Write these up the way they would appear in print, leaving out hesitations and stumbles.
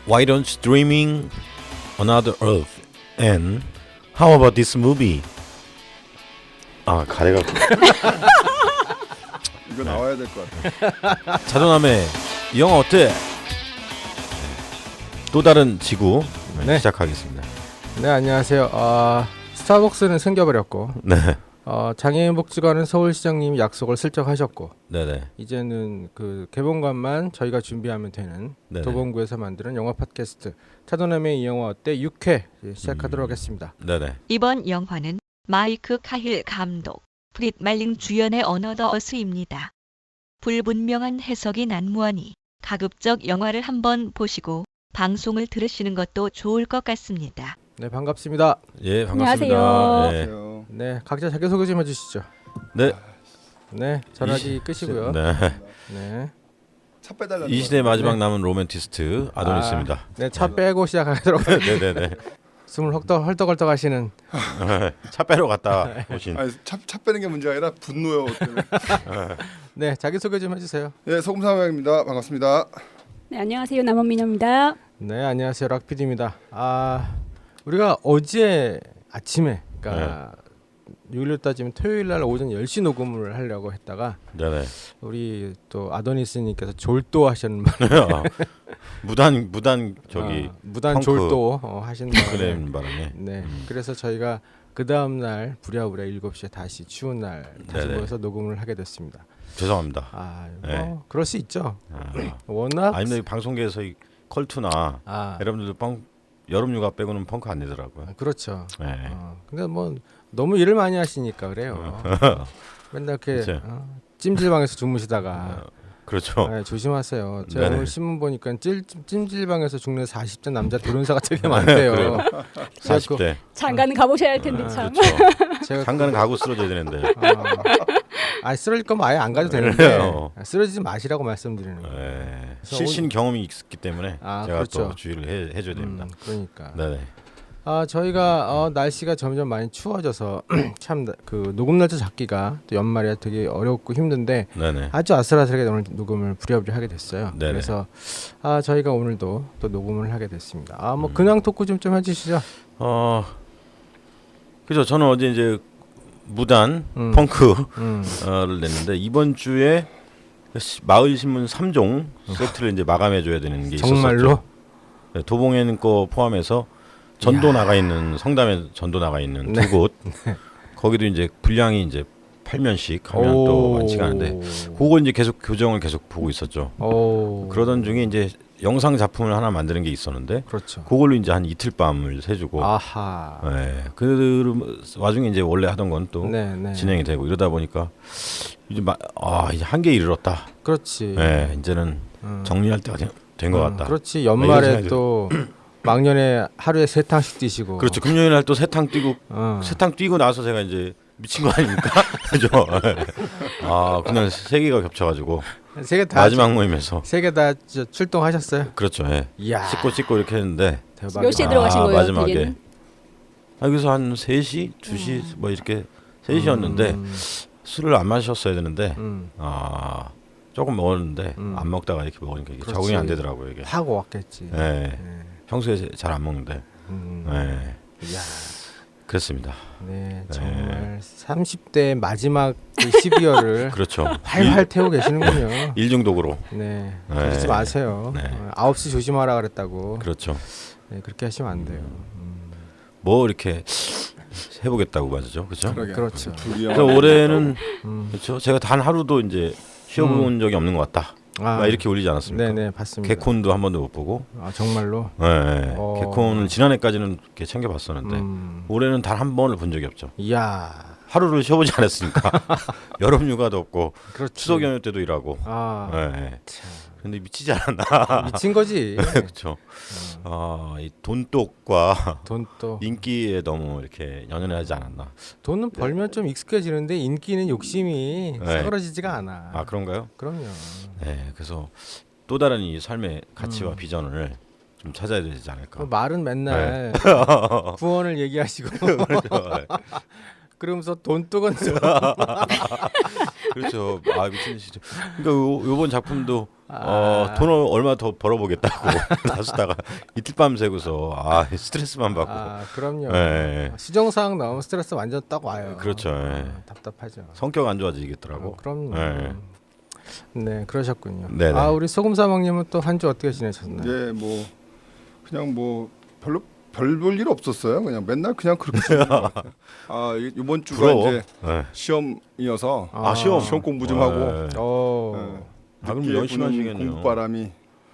Why don't you dreaming another earth? And how about this movie? 아 가래가 이거 나와야 될 것 같아. 차도남의 이 영화 어때? 또 다른 지구 네. 시작하겠습니다. 네, 안녕하세요. 스타벅스는 생겨버렸고 네, 장애인복지관은 서울시장님이 약속을 슬쩍 하셨고 네네. 이제는 그 개봉관만 저희가 준비하면 되는 네네. 도봉구에서 만드는 영화 팟캐스트 차도남의 이 영화 어때 6회 시작하도록 하겠습니다. 네네. 이번 영화는 마이크 카힐 감독, 브릿 말링 주연의 어너더 어스입니다. 불분명한 해석이 난무하니 가급적 영화를 한번 보시고 방송을 들으시는 것도 좋을 것 같습니다. 네, 반갑습니다. 예, 반갑습니다. 안녕하세요. 예. 안녕하세요. 네, 각자 자기소개 좀 해주시죠. 네. 네, 전화기 끄시고요. 네. 네, 차 빼달라는 이 시대의 거. 마지막 남은 로맨티스트 아도니스입니다. 네, 차 빼고 시작하도록 네네네. 숨을 헐떡헐떡 하시는 차 빼러 갔다 오신. 아니, 차 빼는 게 문제가 아니라 분노요. 네, 자기소개 좀 해주세요. 예, 소금사명입니다. 반갑습니다. 네, 안녕하세요. 남원민호입니다. 네, 안녕하세요. 락PD입니다. 우리가 어제 아침에 그러니까 요일로 따지면 토요일 날 오전 10시 녹음을 하려고 했다가 네네. 우리 또 아도니스님께서 졸도하시는 바람에 무단 저기 무단 펑크 졸도 하시는 바람에 그램 바람에. 네, 그래서 저희가 그 다음 날 부랴부랴 7시에 다시 추운 날 다시 네네. 모여서 녹음을 하게 됐습니다. 죄송합니다. 뭐 그럴 수 있죠. 아, 워낙 아니면 방송계에서 이 컬투나 여러분들도 여름휴가 빼고는 펑크 안 내더라고요. 그렇죠. 네. 근데 뭐 너무 일을 많이 하시니까 그래요. 맨날 이렇게 그렇죠. 찜질방에서 주무시다가 그렇죠. 네, 조심하세요. 제가 네네. 오늘 신문 보니까 찜질방에서 죽는 40대 남자 도련사가 되게 많대요. 그래요. 40대. 장가는 가보셔야 할 텐데 참. 그렇죠. 제가 장가는 가고 쓰러져야 되는데. 쓰러질 거면 아예 안 가도 되는데 그래요. 쓰러지지 마시라고 말씀드리는 거예요. 네. 그래서 실신 경험이 있기 때문에 제가 그렇죠. 또 주의를 해줘야 됩니다. 그러니까. 네네. 저희가 날씨가 점점 많이 추워져서 참 그 녹음 날짜 잡기가 또 연말에 되게 어렵고 힘든데 네네. 아주 아슬아슬하게 오늘 녹음을 부랴부랴 하게 됐어요. 네네. 그래서 저희가 오늘도 또 녹음을 하게 됐습니다. 뭐 근황 토크 좀 해주시죠. 그죠. 저는 어제 이제 무단 펑크를 냈는데 이번 주에 마을신문 3종 세트를 이제 마감해줘야 되는 게 정말로? 있었었죠. 네, 도봉에는 거 포함해서 전도 나가 있는 성담에 전도 나가 있는 네. 두 곳. 거기도 이제 분량이 이제 8면씩 하면 또 많지가 않은데 그거 이제 계속 교정을 계속 보고 있었죠. 그러던 중에 이제 영상 작품을 하나 만드는 게 있었는데 그렇죠. 그걸로 이제 한 이틀 밤을 새주고 아하. 네. 그 와중에 이제 원래 하던 건 또 네. 진행이 되고 이러다 보니까 이제 이제 한계에 이르렀다. 그렇지. 네, 이제는 정리할 때가 된 것 같다. 그렇지. 이런 연말에 생각이 또 막년에 하루에 3탕씩 드시고. 그렇죠. 금요일 날 또 세탕 뛰고 세탕 뛰고 나서 제가 이제 미친 거 아닙니까? 그죠? 그날 세 개가 겹쳐가지고 세 개 다 마지막 모임에서 세 개 다 출동하셨어요? 그렇죠. 예. 이야. 씻고 이렇게 했는데 대박. 몇 시에 들어가신 거예요? 마지막에 대개는? 그래서 한 3시, 2시 뭐 이렇게 3시였는데 술을 안 마셨어야 되는데 조금 먹었는데 안 먹다가 이렇게 먹으니까 이게 적응이 안 되더라고요. 이게. 하고 왔겠지. 네. 평소에 잘 안 먹는데. 네. 이야. 그렇습니다. 네, 정말 30대 마지막 그 12월을 그렇죠. 활활 태우고 계시는군요. 일중독으로. 네, 네. 그러지 마세요. 네. 9시 조심하라 그랬다고. 그렇죠. 네, 그렇게 하시면 안 돼요. 뭐 이렇게 해보겠다고 맞죠, 그렇죠? 그렇죠. 그래서 올해는 그렇죠. 제가 단 하루도 이제 쉬어본 적이 없는 것 같다. 이렇게 올리지 않았습니까? 네네, 봤습니다. 개콘도 한 번도 못 보고. 정말로. 네. 개콘을 지난해까지는 이렇게 챙겨봤었는데 올해는 단 한 번을 본 적이 없죠. 이야. 하루를 쉬어보지 않았으니까 여름휴가도 없고 그렇지. 추석 연휴 때도 일하고. 네. 참. 근데 미치지 않았나? 미친 거지. 그렇죠. 이 돈독과 돈도 인기에 너무 이렇게 연연하지 않았나? 돈은 벌면 좀 익숙해지는데 인기는 욕심이 네. 사그러지지가 않아. 그런가요? 그럼요. 네, 그래서 또 다른 이 삶의 가치와 비전을 좀 찾아야 되지 않을까? 말은 맨날 구원을 얘기하시고 그러면서 돈 뜨건져. 그렇죠. 아 미친 시죠. 그러니까 요번 작품도 아. 돈을 얼마 더 벌어보겠다고 나서다가 이틀 밤 새고서 스트레스만 받고. 그럼요. 네. 시정사항 나오면 스트레스 완전 딱 와요. 그렇죠. 예. 답답하죠. 성격 안 좋아지겠더라고. 그럼요. 네. 네, 그러셨군요. 네네. 우리 소금사막님은 또 한 주 어떻게 지내셨나요? 예, 뭐 그냥 뭐 별로 별 볼 일 없었어요. 그냥 맨날 그냥 그렇게 지내는 것 같아요. 이번 주가 부러워. 이제 네. 시험이어서 시험 공부 좀 하고 네. 그럼 늦게 열심히 부는 하시겠네요. 공부바람이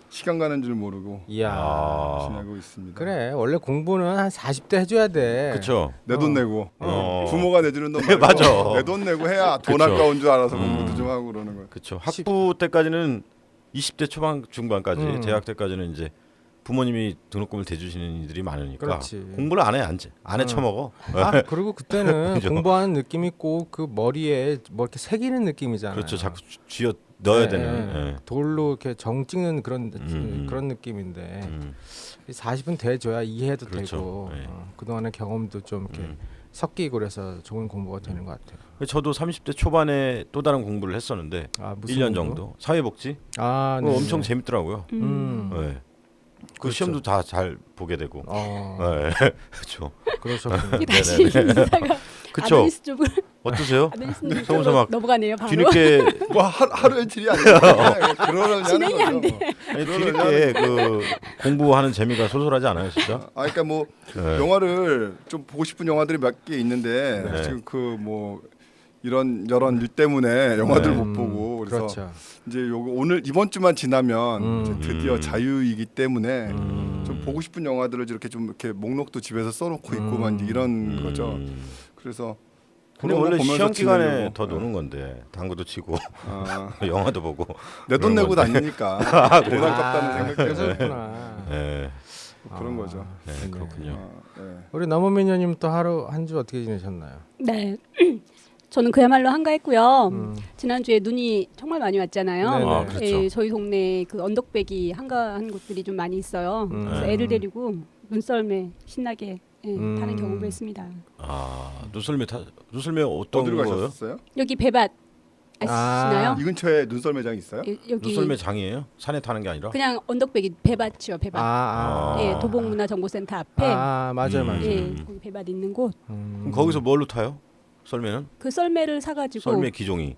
시간 가는 줄 모르고 이야. 지내고 있습니다. 그래, 원래 공부는 한 40대 해줘야 돼. 그렇죠. 내 돈 내고 어. 부모가 내주는 돈 말고 맞아. 내 돈 내고 해야 돈 그쵸. 아까운 줄 알아서 공부도 좀 하고 그러는 거예요. 그렇죠. 학부 때까지는 20대 초반 중반까지 대학 때까지는 이제 부모님이 등록금을 대주시는 이들이 많으니까 그렇지. 공부를 안 해 처먹어. 그리고 그때는 그죠. 공부하는 느낌이 꼭 그 머리에 뭐 이렇게 새기는 느낌이잖아요. 그렇죠. 자꾸 쥐어 넣어야 네, 되는. 네. 예. 돌로 이렇게 정 찍는 그런 음. 그런 느낌인데 음. 40은 돼줘야 이해해도 그렇죠. 되고 네. 그동안의 경험도 좀 이렇게 섞이고 그래서 좋은 공부가 되는 것 같아요. 저도 30대 초반에 또 다른 공부를 했었는데 무슨 1년 공부? 정도 사회복지. 네. 엄청 재밌더라고요. 음. 네. 그 시험도 다 잘 보게 되고. 네. 그렇죠. 그러셨군요. 이게 다시 인사가 그쵸. 아나리스 쪽으로 어떠세요? 아나리스 서울서 쪽으로 막 넘어가네요. 바로 뒤늦게 뭐 하루의 질이 아니에요. 그러려니 진행이 하는 안 거죠. 돼. 아니, 뒤늦게 그 공부하는 재미가 소설하지 않아요, 진짜? 그러니까 뭐 네. 영화를 좀 보고 싶은 영화들이 몇 개 있는데 네. 지금 그 뭐 이런 여러 일 때문에 영화들 네. 못 보고 그래서 그렇죠. 이제 요거 오늘 이번 주만 지나면 이제 드디어 음. 자유이기 때문에 좀 보고 싶은 영화들을 이렇게 좀 이렇게 목록도 집에서 써놓고 있고 막 이제 이런 거죠. 그래서 근데 그런 거 원래 보면서 시험 기간에 지내려고. 더 노는 건데 당구도 치고 아, 영화도 보고 내 돈 그런 내고 건데. 다니니까 돈 아깝다는 생각 때문에 그러셨구나. 네, 그런 거죠. 네, 그렇군요. 네. 우리 남원미녀님 또 하루 한 주 어떻게 지내셨나요? 네. 저는 그야말로 한가했고요. 지난주에 눈이 정말 많이 왔잖아요. 네네. 아, 그렇죠. 예, 저희 동네 그 언덕배기 한가한 곳들이 좀 많이 있어요. 그래서 네. 애를 데리고 눈썰매 신나게 타는 경험을 했습니다. 눈썰매 어떤 어디로 거예요? 가셨어요? 여기 배밭 아시나요? 이 근처에 눈썰 매장 있어요? 여기 눈썰매 장이에요? 산에 타는 게 아니라? 그냥 언덕배기 배밭이요. 배밭. 예, 도봉문화정보센터 앞에 맞아요, 맞아요. 예, 거기 배밭 있는 곳. 그럼 거기서 뭘로 타요? 썰매는? 그 썰매를 사가지고 썰매 기종이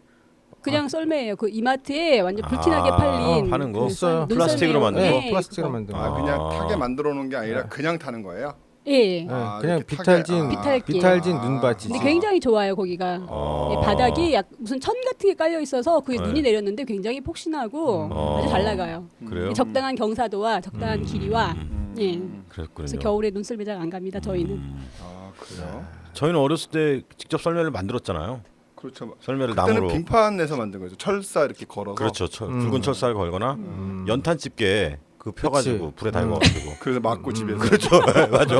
그냥 썰매예요. 그 이마트에 완전 불티나게 팔린 파는 거? 그 있어요. 플라스틱으로 만든 거? 예, 플라스틱으로 그거. 만든 아 거. 그냥 타게 만들어 놓은 게 아니라 그냥 타는 거예요? 예. 네, 아, 그냥 이렇게 비탈진 타게- 비탈길. 비탈진 눈밭이지. 근데 굉장히 좋아요 거기가. 예, 바닥이 무슨 천 같은 게 깔려 있어서 그게 네. 눈이 내렸는데 굉장히 폭신하고 아주 잘 나가요. 그래요? 적당한 경사도와 적당한 길이와 예. 그랬군요. 그래서 겨울에 눈썰매장 안 갑니다 저희는. 아 그래요? 저희는 어렸을 때 직접 썰매를 만들었잖아요. 그렇죠. 썰매를 그때는 나무로. 빙판에서 만든 거죠. 철사 이렇게 걸어서. 그렇죠. 굵은 철사를 걸거나 연탄 집게 그 펴가지고 불에 달궈가지고. 그래서 맞고 집에서. 그렇죠. 맞아.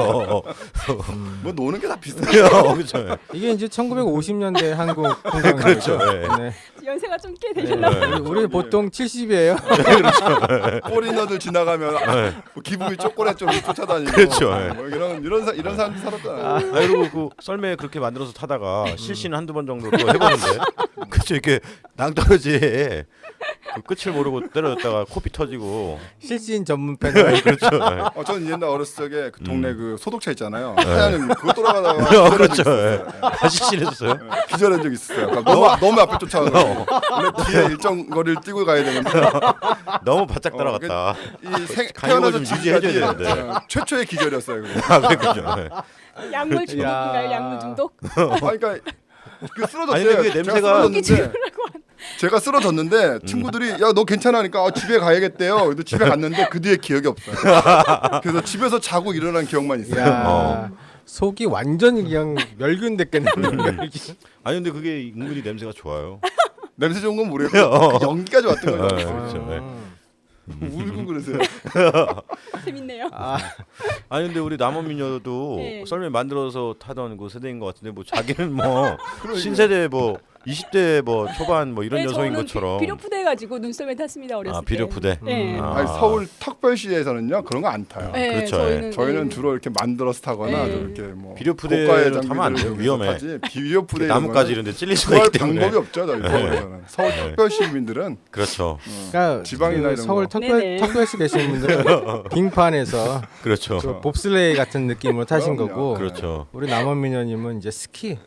뭐 노는 게 다 비슷해요. 그렇죠. 이게 이제 1950년대 한국 풍경 그렇죠. 네. 연세가 좀 꽤 되셨나? 우리 보통 70이에요. 포리너들 지나가면 뭐 기분이 쪼꼬레 좀 쫓아다니고. 그렇죠. 뭐 이런 사람도 살았잖아요. 그리고 그 썰매 그렇게 만들어서 타다가 실신 한두 번 정도 또 해보는데 그렇죠. 이렇게 낭떠러지에 그 끝을 모르고 때려졌다가 코피 터지고. 실신 전문 패널. 그렇죠. 저는 옛날 어렸을 적에 그 동네 그 소독차 있잖아요. 하얀 그거 돌아가다가 그렇죠. 다 실신했었어요. 기절한 적 있었어요. 그러니까 너무 앞에 쫓아가고 원래 뒤에 일정 거리를 뛰고 가야 되는데 너무 바짝 따라갔다. 이 간격을 태어나서 좀 유지해줘야 지금까지 되는데. 최초의 기절이었어요. 그거. 그렇죠. 약물 중독인가요? 약물 중독? 그러니까 그 쓰러졌대요. 아니, 근데 그게 냄새가- 제가 쓰러졌는데 친구들이 야 너 괜찮으니까 집에 가야겠대요. 그래서 집에 갔는데 그 뒤에 기억이 없어요. 그래서 집에서 자고 일어난 기억만 있어요. 야, 속이 완전 그냥 멸균됐겠네. 멸균. 아니 근데 그게 은근히 냄새가 좋아요. 냄새 좋은 건 모르겠고 그 연기까지 왔던 거죠. 그렇죠. 네. 울고 그러세요. 재밌네요. 아니 근데 우리 남원미녀도 네. 썰매 만들어서 타던 그 세대인 것 같은데 뭐 자기는 뭐 신세대 뭐 20대 뭐 초반 뭐 이런 네, 여성인 저는 것처럼. 비료푸대 해가지고 눈썰매 탔습니다 어렸을 때. 비료푸대. 네. 아니, 서울 턱별시에서는요 그런 거 안 타요. 네, 그렇죠, 저희는 네. 주로 이렇게 만들어서 타거나 네. 이렇게 뭐 비료푸대를 고가의 타면 안 돼요. 장비들을 위험해. 타지. 비료푸대 나뭇가지 이런 데 찔릴 수가 구할 있기 때문에. 방법이 없죠. 저희 서울에서는. 서울 턱별 시민들은 그렇죠. 그러니까 지방이나 그 이런 서울 거. 네네. 턱별시 계신 분들은 빙판에서 그렇죠. 그 봅슬레이 같은 느낌으로 타신 그럼요. 거고 그렇죠. 우리 남원민현님은 이제 스키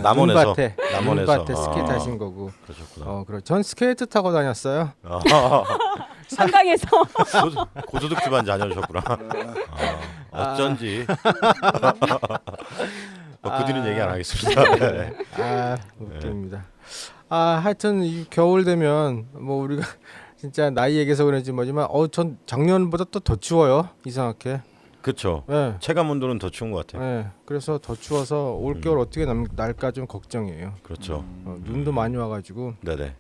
남원에서 눈밭에 남원에서 스키 타신 거고. 그러셨구나. 그래. 전 스케이트 타고 다녔어요. 한강에서 고소득 집안 자녀셨구나. 어쩐지. 그 뒤는 얘기 안 하겠습니다. 네. 웃깁니다. 하여튼 이 겨울 되면 뭐 우리가 진짜 나이 얘기해서 그런지 뭐지만 전 작년보다 또 더 추워요. 이상하게. 그렇죠. 네. 체감 온도는 더 추운 것 같아요. 네. 그래서 더 추워서 올 겨울 어떻게 날까 좀 걱정이에요. 그렇죠. 눈도 많이 와가지고 네네.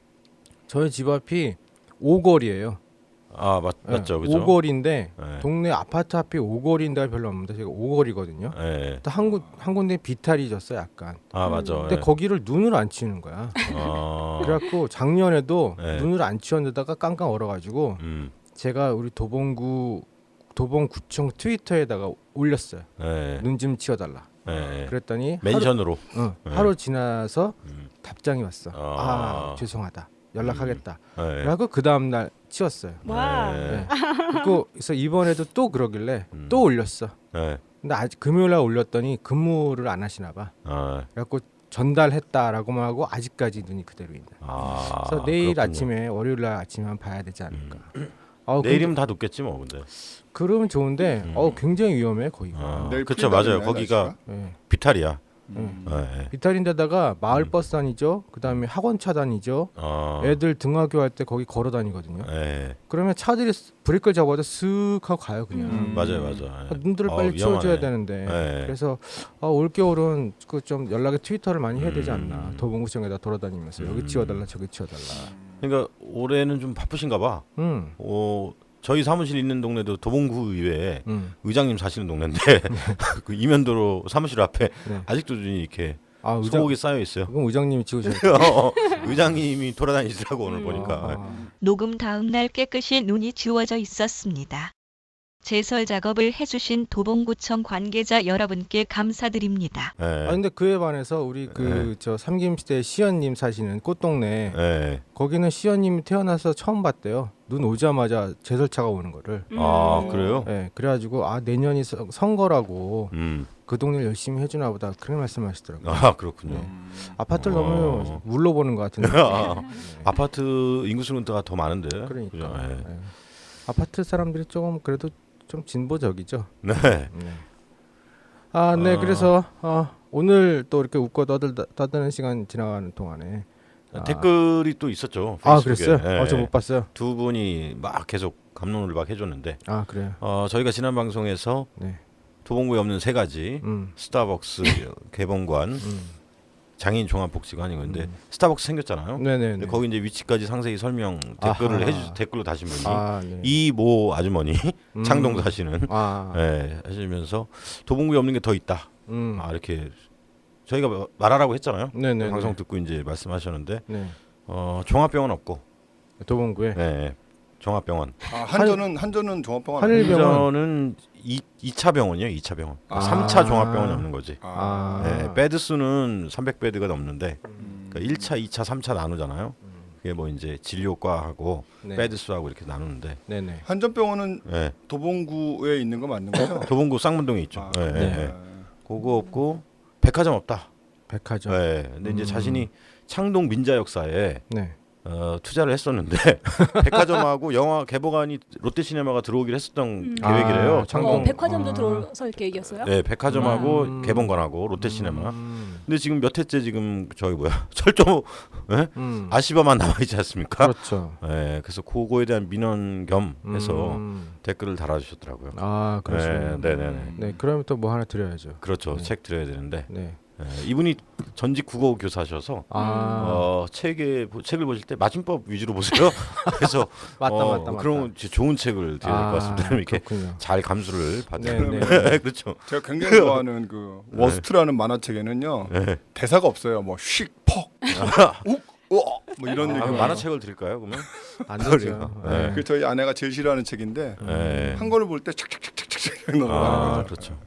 저희 집 앞이 오거리예요. 맞죠, 그죠. 오거리인데 네. 동네 아파트 앞이 오거리인데가 별로 없는데 제가 오거리거든요. 네. 또 한 군데 비탈이 졌어 약간. 맞죠. 근데 네. 거기를 눈을 안 치는 거야. 그래갖고 작년에도 네. 눈을 안 치웠는데다가 깡깡 얼어가지고 제가 우리 도봉구청 트위터에다가 올렸어요. 네. 눈 좀 치워달라. 네. 그랬더니 멘션으로. 네. 하루 지나서 답장이 왔어. 아. 죄송하다. 연락하겠다. 네. 그래갖고 그 다음 날 치웠어요. 와. 네. 그래서 이번에도 또 그러길래 또 올렸어. 네. 근데 아직 금요일날 올렸더니 근무를 안 하시나 봐. 그래갖고 전달했다라고만 하고 아직까지 눈이 그대로 있네. 그래서 내일 그렇군요. 아침에 월요일날 아침에만 봐야 되지 않을까. 내일이면 다 녹겠지 뭐 근데. 그러면 좋은데 굉장히 위험해 거기가. 내일 그렇죠, 풀린다잖아요, 맞아요. 거기가 날씨가. 네. 비탈이야. 네. 비탈인데다가 마을 버스 다니죠. 그다음에 학원 차 다니죠. 애들 등하교 할 때 거기 걸어 다니거든요. 네. 그러면 차들이 브레이크를 잡아도 쓱 하고 가요 그냥. 맞아요. 눈들을 빨리 치워줘야 위험하네. 되는데. 네. 그래서 올 겨울은 그 좀 연락에 트위터를 많이 해야 되지 않나. 도봉구청에다 돌아다니면서 여기 치워달라 저기 치워달라. 그러니까 올해는 좀 바쁘신가 봐. 저희 사무실 있는 동네도 도봉구 이외에 의장님 사시는 동네인데 그 이면도로 사무실 앞에 네. 아직도 눈이 이렇게 의장, 소고기 쌓여 있어요. 그럼 의장님이 치우셔야 돼요. 의장님이 돌아다니시더라고 오늘 보니까. 녹음 다음 날 깨끗이 눈이 지워져 있었습니다. 제설 작업을 해주신 도봉구청 관계자 여러분께 감사드립니다. 네. 근데 그에 반해서 우리 저 삼김시대 시연님 사시는 꽃동네 네. 거기는 시연님이 태어나서 처음 봤대요. 눈 오자마자 제설차가 오는 거를. 그래요? 네, 그래가지고 내년이 선거라고 음. 그 동네를 열심히 해주나 보다 그런 말씀하시더라고요. 그렇군요. 아파트를 너무 물러보는 것 같은데. 아파트 인구수는 더 많은데. 그러니까. 그죠? 네. 네. 아파트 사람들이 조금 그래도 좀 진보적이죠. 네. 네. 그래서 오늘 또 이렇게 웃고 떠드는 시간 지나가는 동안에 댓글이 또 있었죠. 그랬어요? 네. 저 못 봤어요. 두 분이 막 계속 감론을박 해줬는데. 그래요. 저희가 지난 방송에서 네. 도봉구에 없는 세 가지 스타벅스 개봉관, 장애인 종합복지관이 건데 스타벅스 생겼잖아요. 네네. 근데 거기 이제 위치까지 상세히 설명 댓글을 댓글로 다신 분이 네. 이모 아주머니 창동 사시는 네. 하시면서 도봉구에 없는 게 더 있다. 이렇게 저희가 말하라고 했잖아요. 네네. 방송 듣고 이제 말씀하셨는데 네. 종합병원 없고. 도봉구에. 네. 종합병원. 한전은 종합병원. 한전은 2차 병원이에요. 2차 병원. 3차 종합병원이 없는 거지. 네, 베드 수는 300베드가 넘는데 그러니까 1차, 2차, 3차 나누잖아요. 그게 뭐 이제 진료과하고 네. 베드 수하고 이렇게 나누는데. 네네. 한전병원은 네. 도봉구에 있는 거 맞는 거죠? 도봉구 쌍문동에 있죠. 네. 네. 그거 없고 백화점 없다. 백화점. 네. 근데 이제 자신이 창동 민자 역사에 네. 투자를 했었는데 백화점하고 영화 개봉안이 롯데시네마가 들어오기로 했었던 계획이래요. 창동. 백화점도 들어설 계획이었어요? 네, 백화점하고 개봉관하고 롯데시네마. 근데 지금 몇 회째 지금 철도 아시바만 남아 있지 않습니까? 그렇죠. 네, 그래서 그거에 대한 민원 겸 해서 댓글을 달아주셨더라고요. 그렇죠. 네. 네, 그러면 또 뭐 하나 드려야죠. 그렇죠. 네. 책 드려야 되는데. 네. 이분이 전직 국어 교사셔서 책을 보실 때 맞춤법 위주로 보세요. 그래서 맞다. 그런 좋은 책을 드려야 될 것 같습니다. 이렇게 그렇군요. 잘 감수를 받는. 네. 그렇죠. 제가 굉장히 좋아하는 그 워스트라는 만화책에는요 대사가 없어요. 뭐 씩퍽 뭐 이런 얘기. 만화책을 드릴까요? 그러면? 안 되죠. 네. 그 저희 아내가 제일 싫어하는 책인데 네. 한 권을 볼 때 착착착착착 넘어가는 거죠. 그렇죠.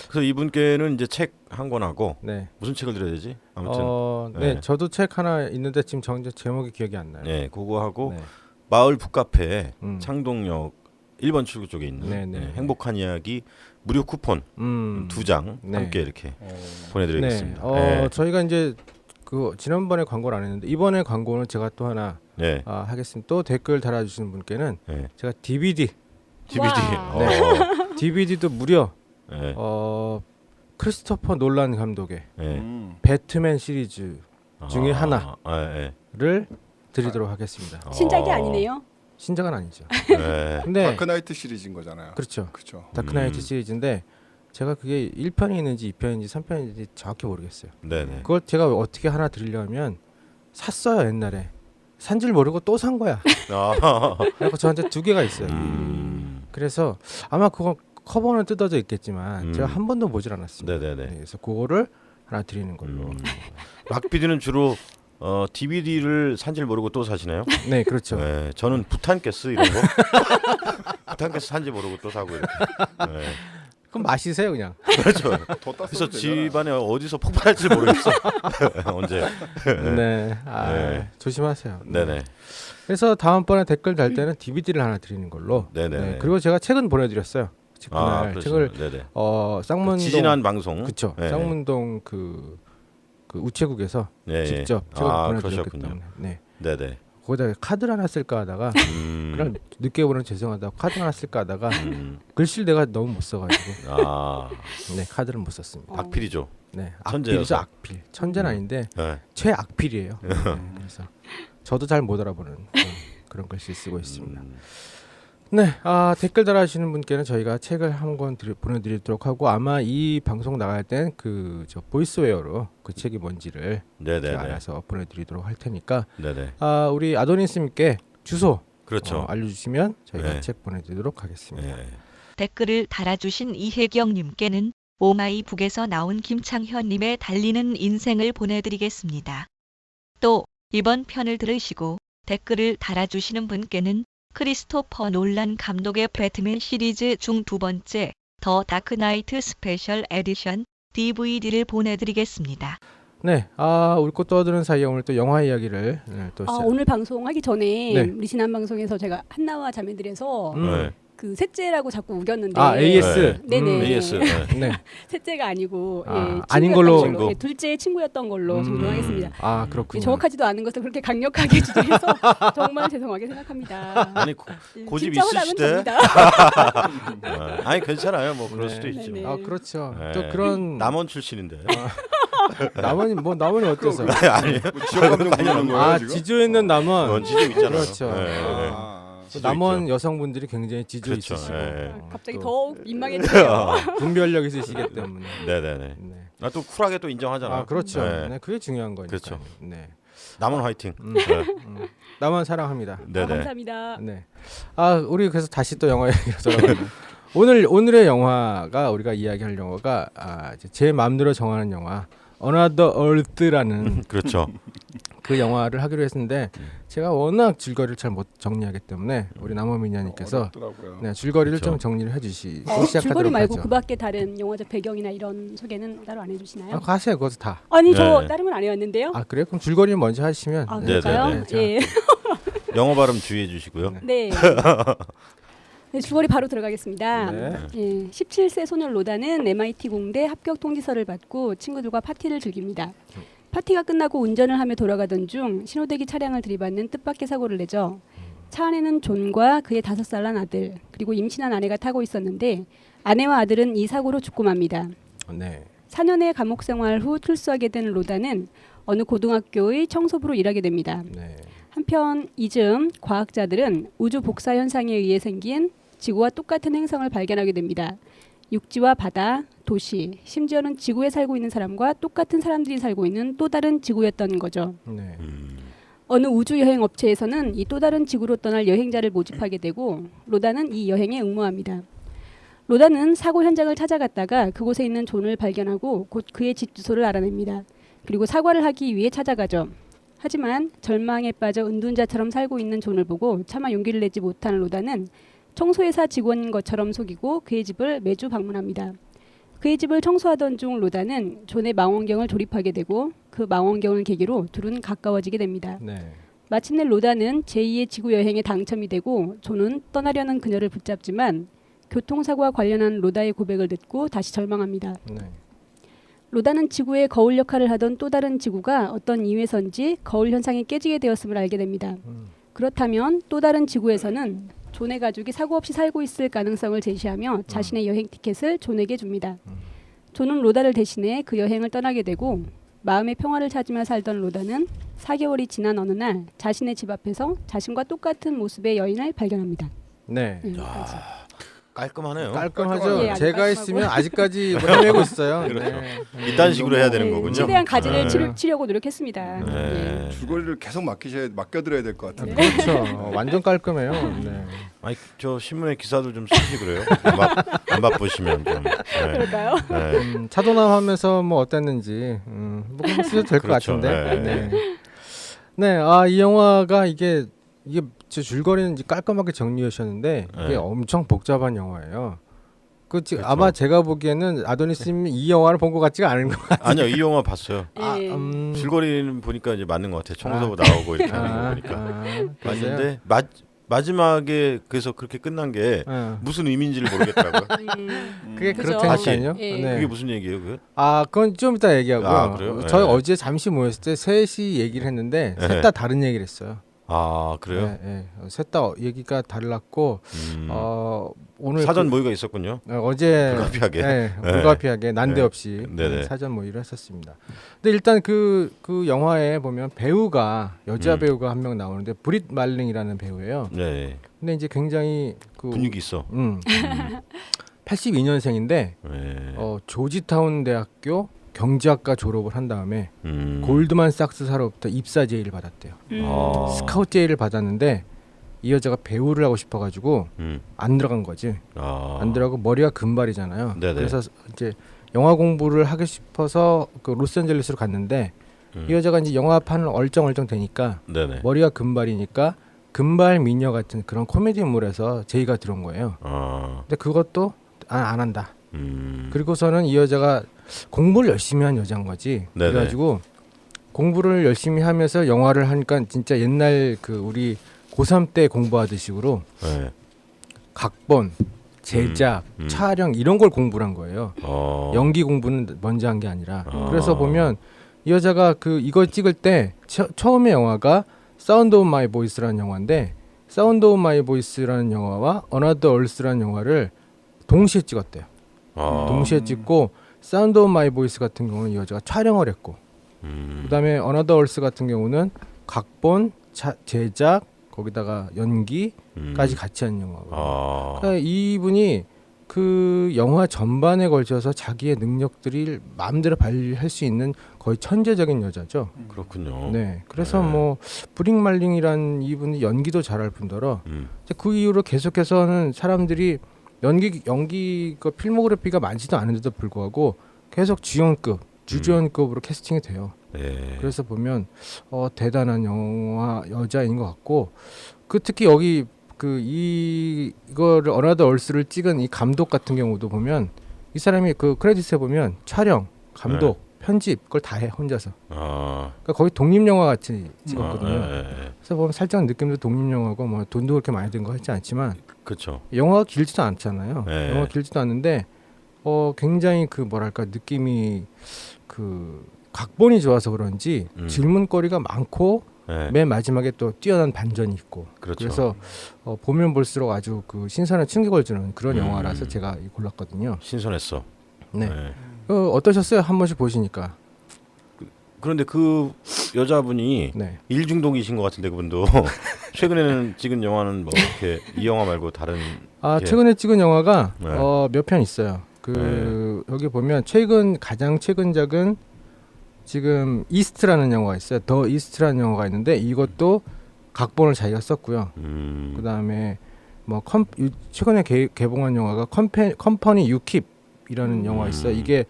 그래서 이분께는 이제 책 한 권하고 네. 무슨 책을 드려야 되지? 아무튼 네, 네. 저도 책 하나 있는데 지금 제목이 기억이 안 나요. 네, 그거 하고 네. 마을 북카페 음. 창동역 1번 출구 쪽에 있는 네, 네. 네, 행복한 이야기 무료 쿠폰 2장 네. 함께 이렇게 네, 보내드리겠습니다. 네. 저희가 이제 그 지난번에 광고를 안 했는데 이번에 광고는 제가 또 하나 네. 하겠습니다. 또 댓글 달아주시는 분께는 네. 제가 DVD, 와. 네. DVD도 무려 네. 크리스토퍼 놀란 감독의 네. 배트맨 시리즈 중에 하나를 네. 드리도록 하겠습니다. 신작이 아니네요. 신작은 아니죠. 네. 근데 다크나이트 시리즈인 거잖아요. 그렇죠. 그렇죠. 다크나이트 시리즈인데 제가 그게 1편이 있는지 2편인지 3편인지 정확히 모르겠어요. 네네. 그걸 제가 어떻게 하나 드리려면 샀어요 옛날에. 산 줄 모르고 또 산 거야. 그래서 저한테 2개가 있어요. 그래서 아마 그거 커버는 뜯어져 있겠지만 제가 한 번도 보질 않았습니다. 네네네. 네, 그래서 그거를 하나 드리는 걸로. 락 PD는 주로 DVD를 산줄 모르고 또 사시나요? 네, 그렇죠. 네, 저는 부탄가스 이런 거 부탄가스 산지 모르고 또 사고 이렇게. 네. 그럼 마시세요 그냥. 그렇죠. 더 땄어도 그래서 되잖아요. 집안에 어디서 폭발할지 모르겠어. 언제? 네, 네. 조심하세요. 네네. 그래서 다음번에 댓글 달 때는 DVD를 하나 드리는 걸로. 네네. 네, 그리고 제가 책은 보내드렸어요. 그날 책을 네네. 쌍문동 지지난 방송. 그쵸. 네. 쌍문동 그 우체국에서 네. 직접 책을 보내드렸기 그러셨군요. 때문에. 네. 네네. 거기다 카드를 하나 쓸까 하다가 그날 늦게 보는 죄송하다고 카드 하나 쓸까 하다가 글씨를 내가 너무 못 써가지고 네 카드를 못 썼습니다. 악필이죠. 네 천재여서. 악필이죠 악필. 천재는 아닌데 네. 최악필이에요. 네, 그래서 저도 잘 못 알아보는 그런 글씨 쓰고 있습니다. 네, 댓글 달아주시는 분께는 저희가 책을 한 권 보내드리도록 하고 아마 이 방송 나갈 땐 그 보이스웨어로 그 책이 뭔지를 네네네. 알아서 보내드리도록 할 테니까 네네. 우리 아도니스님께 주소 그렇죠. 알려주시면 저희가 네. 책 보내드리도록 하겠습니다. 네. 댓글을 달아주신 이혜경님께는 오마이북에서 나온 김창현님의 달리는 인생을 보내드리겠습니다. 또 이번 편을 들으시고 댓글을 달아주시는 분께는 크리스토퍼 놀란 감독의 배트맨 시리즈 중 2번째 더 다크나이트 스페셜 에디션 DVD를 보내드리겠습니다. 네, 옳고 떠드는 사이에 오늘 또 영화 이야기를 또 오늘 방송하기 전에 네. 우리 지난 방송에서 제가 한나와 자매들에서 네. 그 셋째라고 자꾸 우겼는데 AS. 네네. AS. 네. 네. 셋째가 아니고 아닌 걸로. 친구. 예, 둘째 친구였던 걸로 정정하겠습니다. 그렇군요. 정확하지도 않은 것을 그렇게 강력하게 주장해서 정말 죄송하게 생각합니다. 아니 고집 진짜 허락은 있으시대. 됩니다. 아니 괜찮아요. 뭐 그럴 네. 수도 있지. 네네. 뭐. 그렇죠. 네. 또 그런 남원 출신인데. 남원이 어때서? 아니. 뭐 지역 감정 부르는 거예요 지금? 지주 있는 남원. 지적 있잖아요. 그렇죠. 네. 또 남원 여성분들이 굉장히 지주 그렇죠. 있으시고 네. 갑자기 또 더욱 민망해지네요. 분별력 있으시기 때문에. 네네네. 네. 또 쿨하게 또 인정하잖아. 그렇죠. 네. 네, 그게 중요한 거니까. 그렇죠. 네. 남원 화이팅. 네. 남원 사랑합니다. 네네. 감사합니다. 네. 우리 그래서 다시 또 영화 얘기로 돌아가면 오늘의 영화가 우리가 이야기할 영화가 이제 제 마음대로 정하는 영화 Another Earth라는 그렇죠. 그 영화를 하기로 했는데 제가 워낙 줄거리를 잘 못 정리하기 때문에 우리 남원미녀님께서 어렵더라고요. 네, 줄거리를 그렇죠. 좀 정리를 해주시고 줄거리 시작하도록 말고 하죠. 그 밖에 다른 영화적 배경이나 이런 소개는 따로 안 해주시나요? 가세요, 그것도 다. 아니 저 네. 다른 건 안 해왔는데요. 그래요? 그럼 줄거리 먼저 하시면. 아 네, 그럴까요? 네, 네. 예. 영어 발음 주의해 주시고요. 네. 네, 줄거리 바로 들어가겠습니다. 네. 예, 17세 소년 로다는 MIT 공대 합격 통지서를 받고 친구들과 파티를 즐깁니다. 파티가 끝나고 운전을 하며 돌아가던 중 신호대기 차량을 들이받는 뜻밖의 사고를 내죠. 차 안에는 존과 그의 5살 난 아들 그리고 임신한 아내가 타고 있었는데 아내와 아들은 이 사고로 죽고 맙니다. 네. 4년의 감옥 생활 후 출소하게 된 로다는 어느 고등학교의 청소부로 일하게 됩니다. 네. 한편 이즈음 과학자들은 우주 복사 현상에 의해 생긴 지구와 똑같은 행성을 발견하게 됩니다. 육지와 바다, 도시, 심지어는 지구에 살고 있는 사람과 똑같은 사람들이 살고 있는 또 다른 지구였던 거죠. 네. 어느 우주 여행 업체에서는 이 또 다른 지구로 떠날 여행자를 모집하게 되고 로다는 이 여행에 응모합니다. 로다는 사고 현장을 찾아갔다가 그곳에 있는 존을 발견하고 곧 그의 집 주소를 알아냅니다. 그리고 사과를 하기 위해 찾아가죠. 하지만 절망에 빠져 은둔자처럼 살고 있는 존을 보고 차마 용기를 내지 못하는 로다는 청소회사 직원인 것처럼 속이고 그의 집을 매주 방문합니다. 그의 집을 청소하던 중 로다는 존의 망원경을 조립하게 되고 그 망원경을 계기로 둘은 가까워지게 됩니다. 네. 마침내 로다는 제2의 지구 여행에 당첨이 되고 존은 떠나려는 그녀를 붙잡지만 교통사고와 관련한 로다의 고백을 듣고 다시 절망합니다. 네. 로다는 지구의 거울 역할을 하던 또 다른 지구가 어떤 이유에선지 거울 현상이 깨지게 되었음을 알게 됩니다. 그렇다면 또 다른 지구에서는 존의 가족이 사고 없이 살고 있을 가능성을 제시하며 자신의 여행 티켓을 존에게 줍니다. 존은 로다를 대신해 그 여행을 떠나게 되고 마음의 평화를 찾으며 살던 로다는 4개월이 지난 어느 날 자신의 집 앞에서 자신과 똑같은 모습의 여인을 발견합니다. 네. 여기까지. 깔끔하네요. 깔끔하죠. 예, 아주 제가 깔끔하고. 있으면 아직까지 뭐 헤매고 있어요. 그렇죠. 네. 이딴 식으로 해야 되는 네, 거군요. 최대한 가지를 네. 치려고 노력했습니다. 네. 줄거리를 계속 맡겨드려야 될 것 같은데. 그렇죠. 완전 깔끔해요. 네. 아니 저 신문에 기사도 좀 쓰시 그래요. 안 바쁘시면 좀. 네. 그럴까요? 네. 차도남하면서 뭐 어땠는지 뭐 그냥 쓰셔도 될 것 그렇죠. 같은데. 네. 네. 네. 아, 이 영화가 이게 저 줄거리는 이제 깔끔하게 정리해 주셨는데 이게 네. 엄청 복잡한 영화예요. 그렇죠. 아마 제가 보기에는 아도니스님이 이 영화를 본 것 같지가 않은 것 같아요. 아니요 이 영화 봤어요. 예. 줄거리는 보니까 이제 맞는 것 같아요. 청소부 나오고 이렇게 하는 거 보니까 그러세요? 맞는데 마지막에 그래서 그렇게 끝난 게 무슨 의미인지를 모르겠더라고요. 그게 그죠. 그렇다니까요. 예. 네. 그게 무슨 얘기예요? 그게? 아, 그건 좀 이따 얘기하고요. 아, 그래요? 저희 네. 어제 잠시 모였을 때 셋이 얘기를 했는데 네. 셋 다 다른 얘기를 했어요. 아 그래요? 네, 네. 셋 다 얘기가 달랐고 오늘 사전 모의가 있었군요. 어제 불가피하게. 네, 네. 불가피하게 난데없이 네네. 사전 모의를 했었습니다. 근데 일단 그 영화에 보면 배우가 여자 배우가 한 명 나오는데 브릿 말링이라는 배우예요. 네. 근데 이제 굉장히 그 분위기 있어. 82년생인데 네. 조지타운 대학교 경제학과 졸업을 한 다음에 음. 골드만삭스사로부터 입사 제의를 받았대요. 아. 스카우트 제의를 받았는데 이 여자가 배우를 하고 싶어가지고 안 들어간 거지. 안 들어가고 머리가 금발이잖아요. 네네. 그래서 이제 영화 공부를 하고 싶어서 그 로스앤젤레스로 갔는데 이 여자가 이제 영화판을 얼쩡얼쩡 되니까 네네. 머리가 금발이니까 금발 미녀 같은 그런 코미디물에서 제의가 들어온 거예요. 근데 그것도 안 한다. 그리고서는 이 여자가 공부를 열심히 한 여자인 거지. 네네. 그래가지고 공부를 열심히 하면서 영화를 하니까 진짜 옛날 그 우리 고3 때 공부하듯 식으로 네. 각본, 제작, 촬영 이런 걸 공부를 한 거예요. 연기 공부는 먼저 한 게 아니라. 그래서 보면 이 여자가 그 이걸 찍을 때 처음에 영화가 사운드 오브 마이 보이스라는 영화인데 사운드 오브 마이 보이스라는 영화와 어나더 얼스라는 영화를 동시에 찍었대요. 동시에 찍고 사운드 오브 마이 보이스 같은 경우는 이 여자가 촬영을 했고 그다음에 어나더 얼스 같은 경우는 각본, 제작 거기다가 연기까지 같이 한 영화고. 그러니까 이분이 그 영화 전반에 걸쳐서 자기의 능력들을 마음대로 발휘할 수 있는 거의 천재적인 여자죠. 그렇군요. 네. 그래서 네. 뭐 브릭 말링이란 이분이 연기도 잘할 뿐더러 이제 그 이후로 계속해서는 사람들이 연기 그 필모그래피가 많지도 않은데도 불구하고 계속 주연급으로 캐스팅이 돼요. 네. 그래서 보면 대단한 영화 여자인 것 같고 특히 여기 이거를 어나더 얼스를 찍은 이 감독 같은 경우도 보면 이 사람이 그 크레딧에 보면 촬영, 감독, 편집 그걸 다 해 혼자서. 그러니까 거의 독립 영화 같이 찍었거든요. 그래서 보면 살짝 느낌도 독립 영화고 뭐 돈도 그렇게 많이 든 거 같지 않지만 그렇죠. 영화가 길지도 않잖아요. 네. 영화가 길지도 않는데 굉장히 그 뭐랄까 느낌이 그 각본이 좋아서 그런지 질문거리가 많고 맨 마지막에 또 뛰어난 반전이 있고 그렇죠. 그래서 보면 볼수록 아주 그 신선한 충격을 주는 그런 영화라서 제가 골랐거든요. 신선했어. 네. 어떠셨어요? 한 번씩 보시니까. 그런데 그 여자분이 네. 일 중독이신 것 같은데 그분도 최근에는 찍은 영화는 뭐 이렇게 이 영화 말고 다른 최근에 찍은 영화가 네. 몇 편 있어요. 여기 보면 가장 최근작은 지금 이스트라는 영화가 있어요. 더 이스트라는 영화가 있는데 이것도 각본을 자기가 썼고요. 그다음에 뭐 최근에 개봉한 영화가 컴퍼니 유킵이라는 영화 있어요. 이게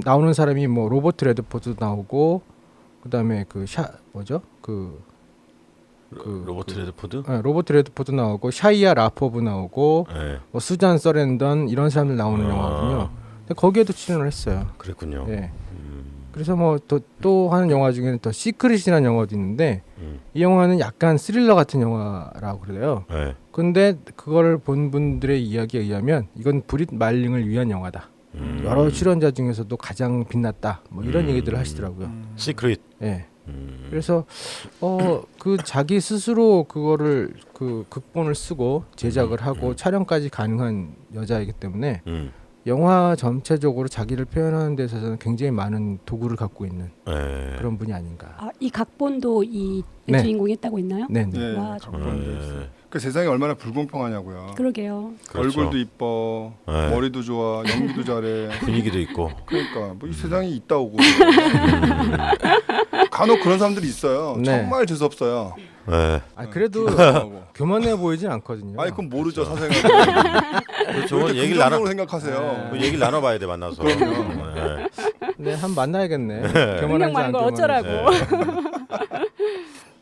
나오는 사람이 뭐 로버트 레드포드 나오고 그다음에 로버트 레드포드? 로버트 레드포드 나오고 샤이아 라포브 나오고 네. 뭐 수잔 서랜던 이런 사람들 나오는 영화거든요. 근데 거기에도 출연을 했어요. 그랬군요. 예. 그래서 뭐 또 하는 영화 중에는 더 시크릿이라는 영화도 있는데 이 영화는 약간 스릴러 같은 영화라고 그래요. 네. 근데 그걸 본 분들의 이야기에 의하면 이건 브릿 말링을 위한 영화다. 여러 출연자 중에서도 가장 빛났다. 뭐 이런 얘기들을 하시더라고요. 시크릿. 예. 그래서 그 자기 스스로 그거를 그 극본을 쓰고 제작을 하고 촬영까지 가능한 여자이기 때문에 영화 전체적으로 자기를 표현하는 데 있어서는 굉장히 많은 도구를 갖고 있는 네. 그런 분이 아닌가. 아, 이 각본도 이 네. 주인공이 했다고 있나요? 네. 네. 와, 각본도 있어요. 그 세상이 얼마나 불공평하냐고요. 그러게요. 그렇죠. 얼굴도 이뻐, 네. 머리도 좋아, 연기도 잘해. 분위기도 있고. 그러니까 뭐 이 세상이 있다 오고. 간혹 그런 사람들이 있어요. 네. 정말 재수 없어요. 네. 그래도 교만해 보이진 않거든요. 아니 그건 모르죠 사생활. 좋은 얘기를 나눠 긍정적으로 생각하세요. 그 얘기를 나눠봐야 돼 만나서. 그럼요. 네. 네, 한번 만나야겠네. 그냥 교만한지 많은 안 걸 어쩌라고. 교만한지.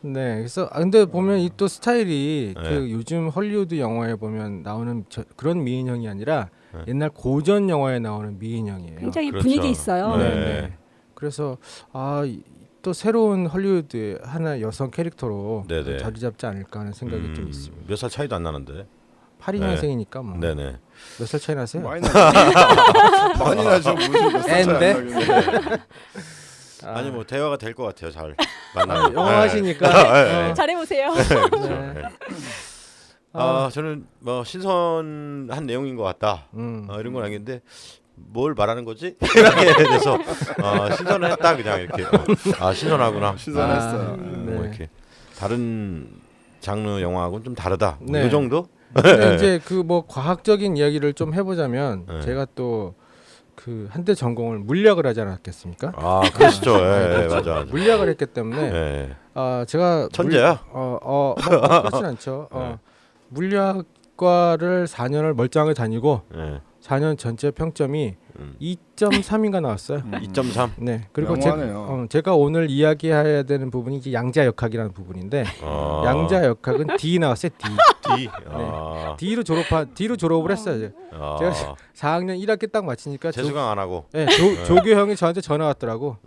네, 그래서 근데 보면 이 또 스타일이 네. 그 요즘 헐리우드 영화에 보면 나오는 그런 미인형이 아니라 네. 옛날 고전 영화에 나오는 미인형이에요. 굉장히 그렇죠. 분위기 있어요. 네. 네. 그래서 또 새로운 헐리우드의 하나 여성 캐릭터로 네네. 자리 잡지 않을까 하는 생각이 좀 있습니다. 몇 살 차이도 안 나는데. 82년생이니까 뭐. 네네. 몇 살 차이 나세요? 많이 나죠. 많이 나죠. 무슨 몇 살 차이 안 앤데? 나겠네. 아니 뭐 대화가 될 것 같아요. 잘 만나면. 영화 하시니까. 잘해보세요. 네. 저는 뭐 신선한 내용인 것 같다. 이런 건 아닌데 뭘 말하는 거지? 이렇게 돼서 신선했다 그냥 이렇게. 신선하구나. 신선했어요. 네. 뭐 이렇게 다른 장르 영화하고는 좀 다르다. 뭐 네. 이 정도? 근데 이제 그 뭐 과학적인 이야기를 좀 해보자면 네. 제가 또 그 한때 전공을 물리학을 하지 않았겠습니까? 그러시죠. 예, 맞아. 물리학을 했기 때문에 예. 제가 천재야? 뭐 그렇진 않죠. 물리학과를 4년을 멀쩡하게 다니고 예. 4년 전체 평점이 2.3인가 나왔어요. 2.3. 네. 그리고 영화네요. 제가 오늘 이야기해야 되는 부분이 이제 양자역학이라는 부분인데 양자역학은 D 나왔어요. D. D. D로 졸업을 했어요. 이제. 제가 4학년 1학기 딱 마치니까 재수강 안 하고. 네, 조교 형이 저한테 전화 왔더라고.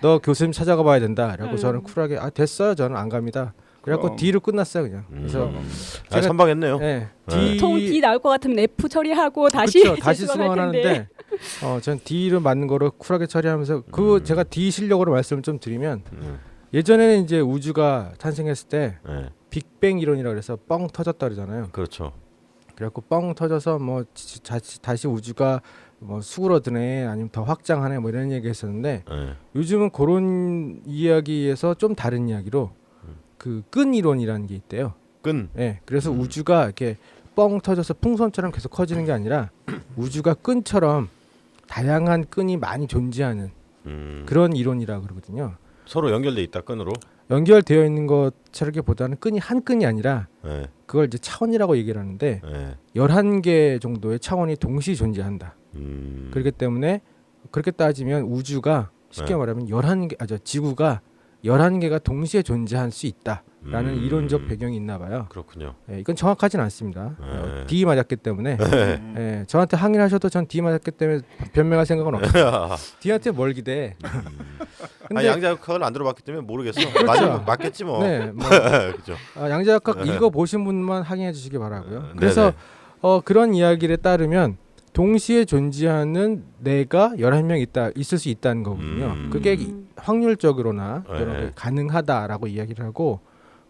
너 교수님 찾아가 봐야 된다. 라고 저는 쿨하게 됐어요. 저는 안 갑니다. 그래갖고 그럼. D로 끝났어요 그냥. 그래서 제가 선방했네요. 네, 보통 D 나올 것 같으면 F 처리하고 다시 다시 재수강할 수강을 텐데. 하는데 전 D를 맞는 거로 쿨하게 처리하면서 제가 D 실력으로 말씀을 좀 드리면 예전에는 이제 우주가 탄생했을 때 네. 빅뱅 이론이라 그래서 뻥 터졌다 그러잖아요. 그렇죠. 그래갖고 뻥 터져서 뭐 다시 우주가 뭐 수그러드네 아니면 더 확장하네 뭐 이런 얘기했었는데 네. 요즘은 그런 이야기에서 좀 다른 이야기로 그 끈 이론이라는 게 있대요. 끈. 네, 그래서 우주가 이렇게 뻥 터져서 풍선처럼 계속 커지는 게 아니라 우주가 끈처럼 다양한 끈이 많이 존재하는 그런 이론이라 그러거든요. 서로 연결돼 있다 끈으로. 연결되어 있는 것처럼보다는 끈이 한 끈이 아니라 네. 그걸 이제 차원이라고 얘기를 하는데 네. 11개 정도의 차원이 동시 존재한다. 음. 그렇기 때문에 그렇게 따지면 우주가 쉽게 말하면 11개 지구가 11개가 동시에 존재할 수 있다라는 이론적 배경이 있나 봐요. 그렇군요. 이건 정확하진 않습니다. 네. D 맞았기 때문에 저한테 항의를 하셔도 전 D 맞았기 때문에 변명할 생각은 없어요. D한테 뭘 기대? 근데 양자역학을 안 들어봤기 때문에 모르겠어. 그렇죠. 맞겠지 뭐. 네, 뭐, 그렇죠. 양자역학 읽어 보신 분만 항의해 주시기 바라고요. 그래서 그런 이야기에 따르면 동시에 존재하는 내가 11명 있을 수 있다는 거거든요. 그게 확률적으로나 여러 개 가능하다라고 이야기를 하고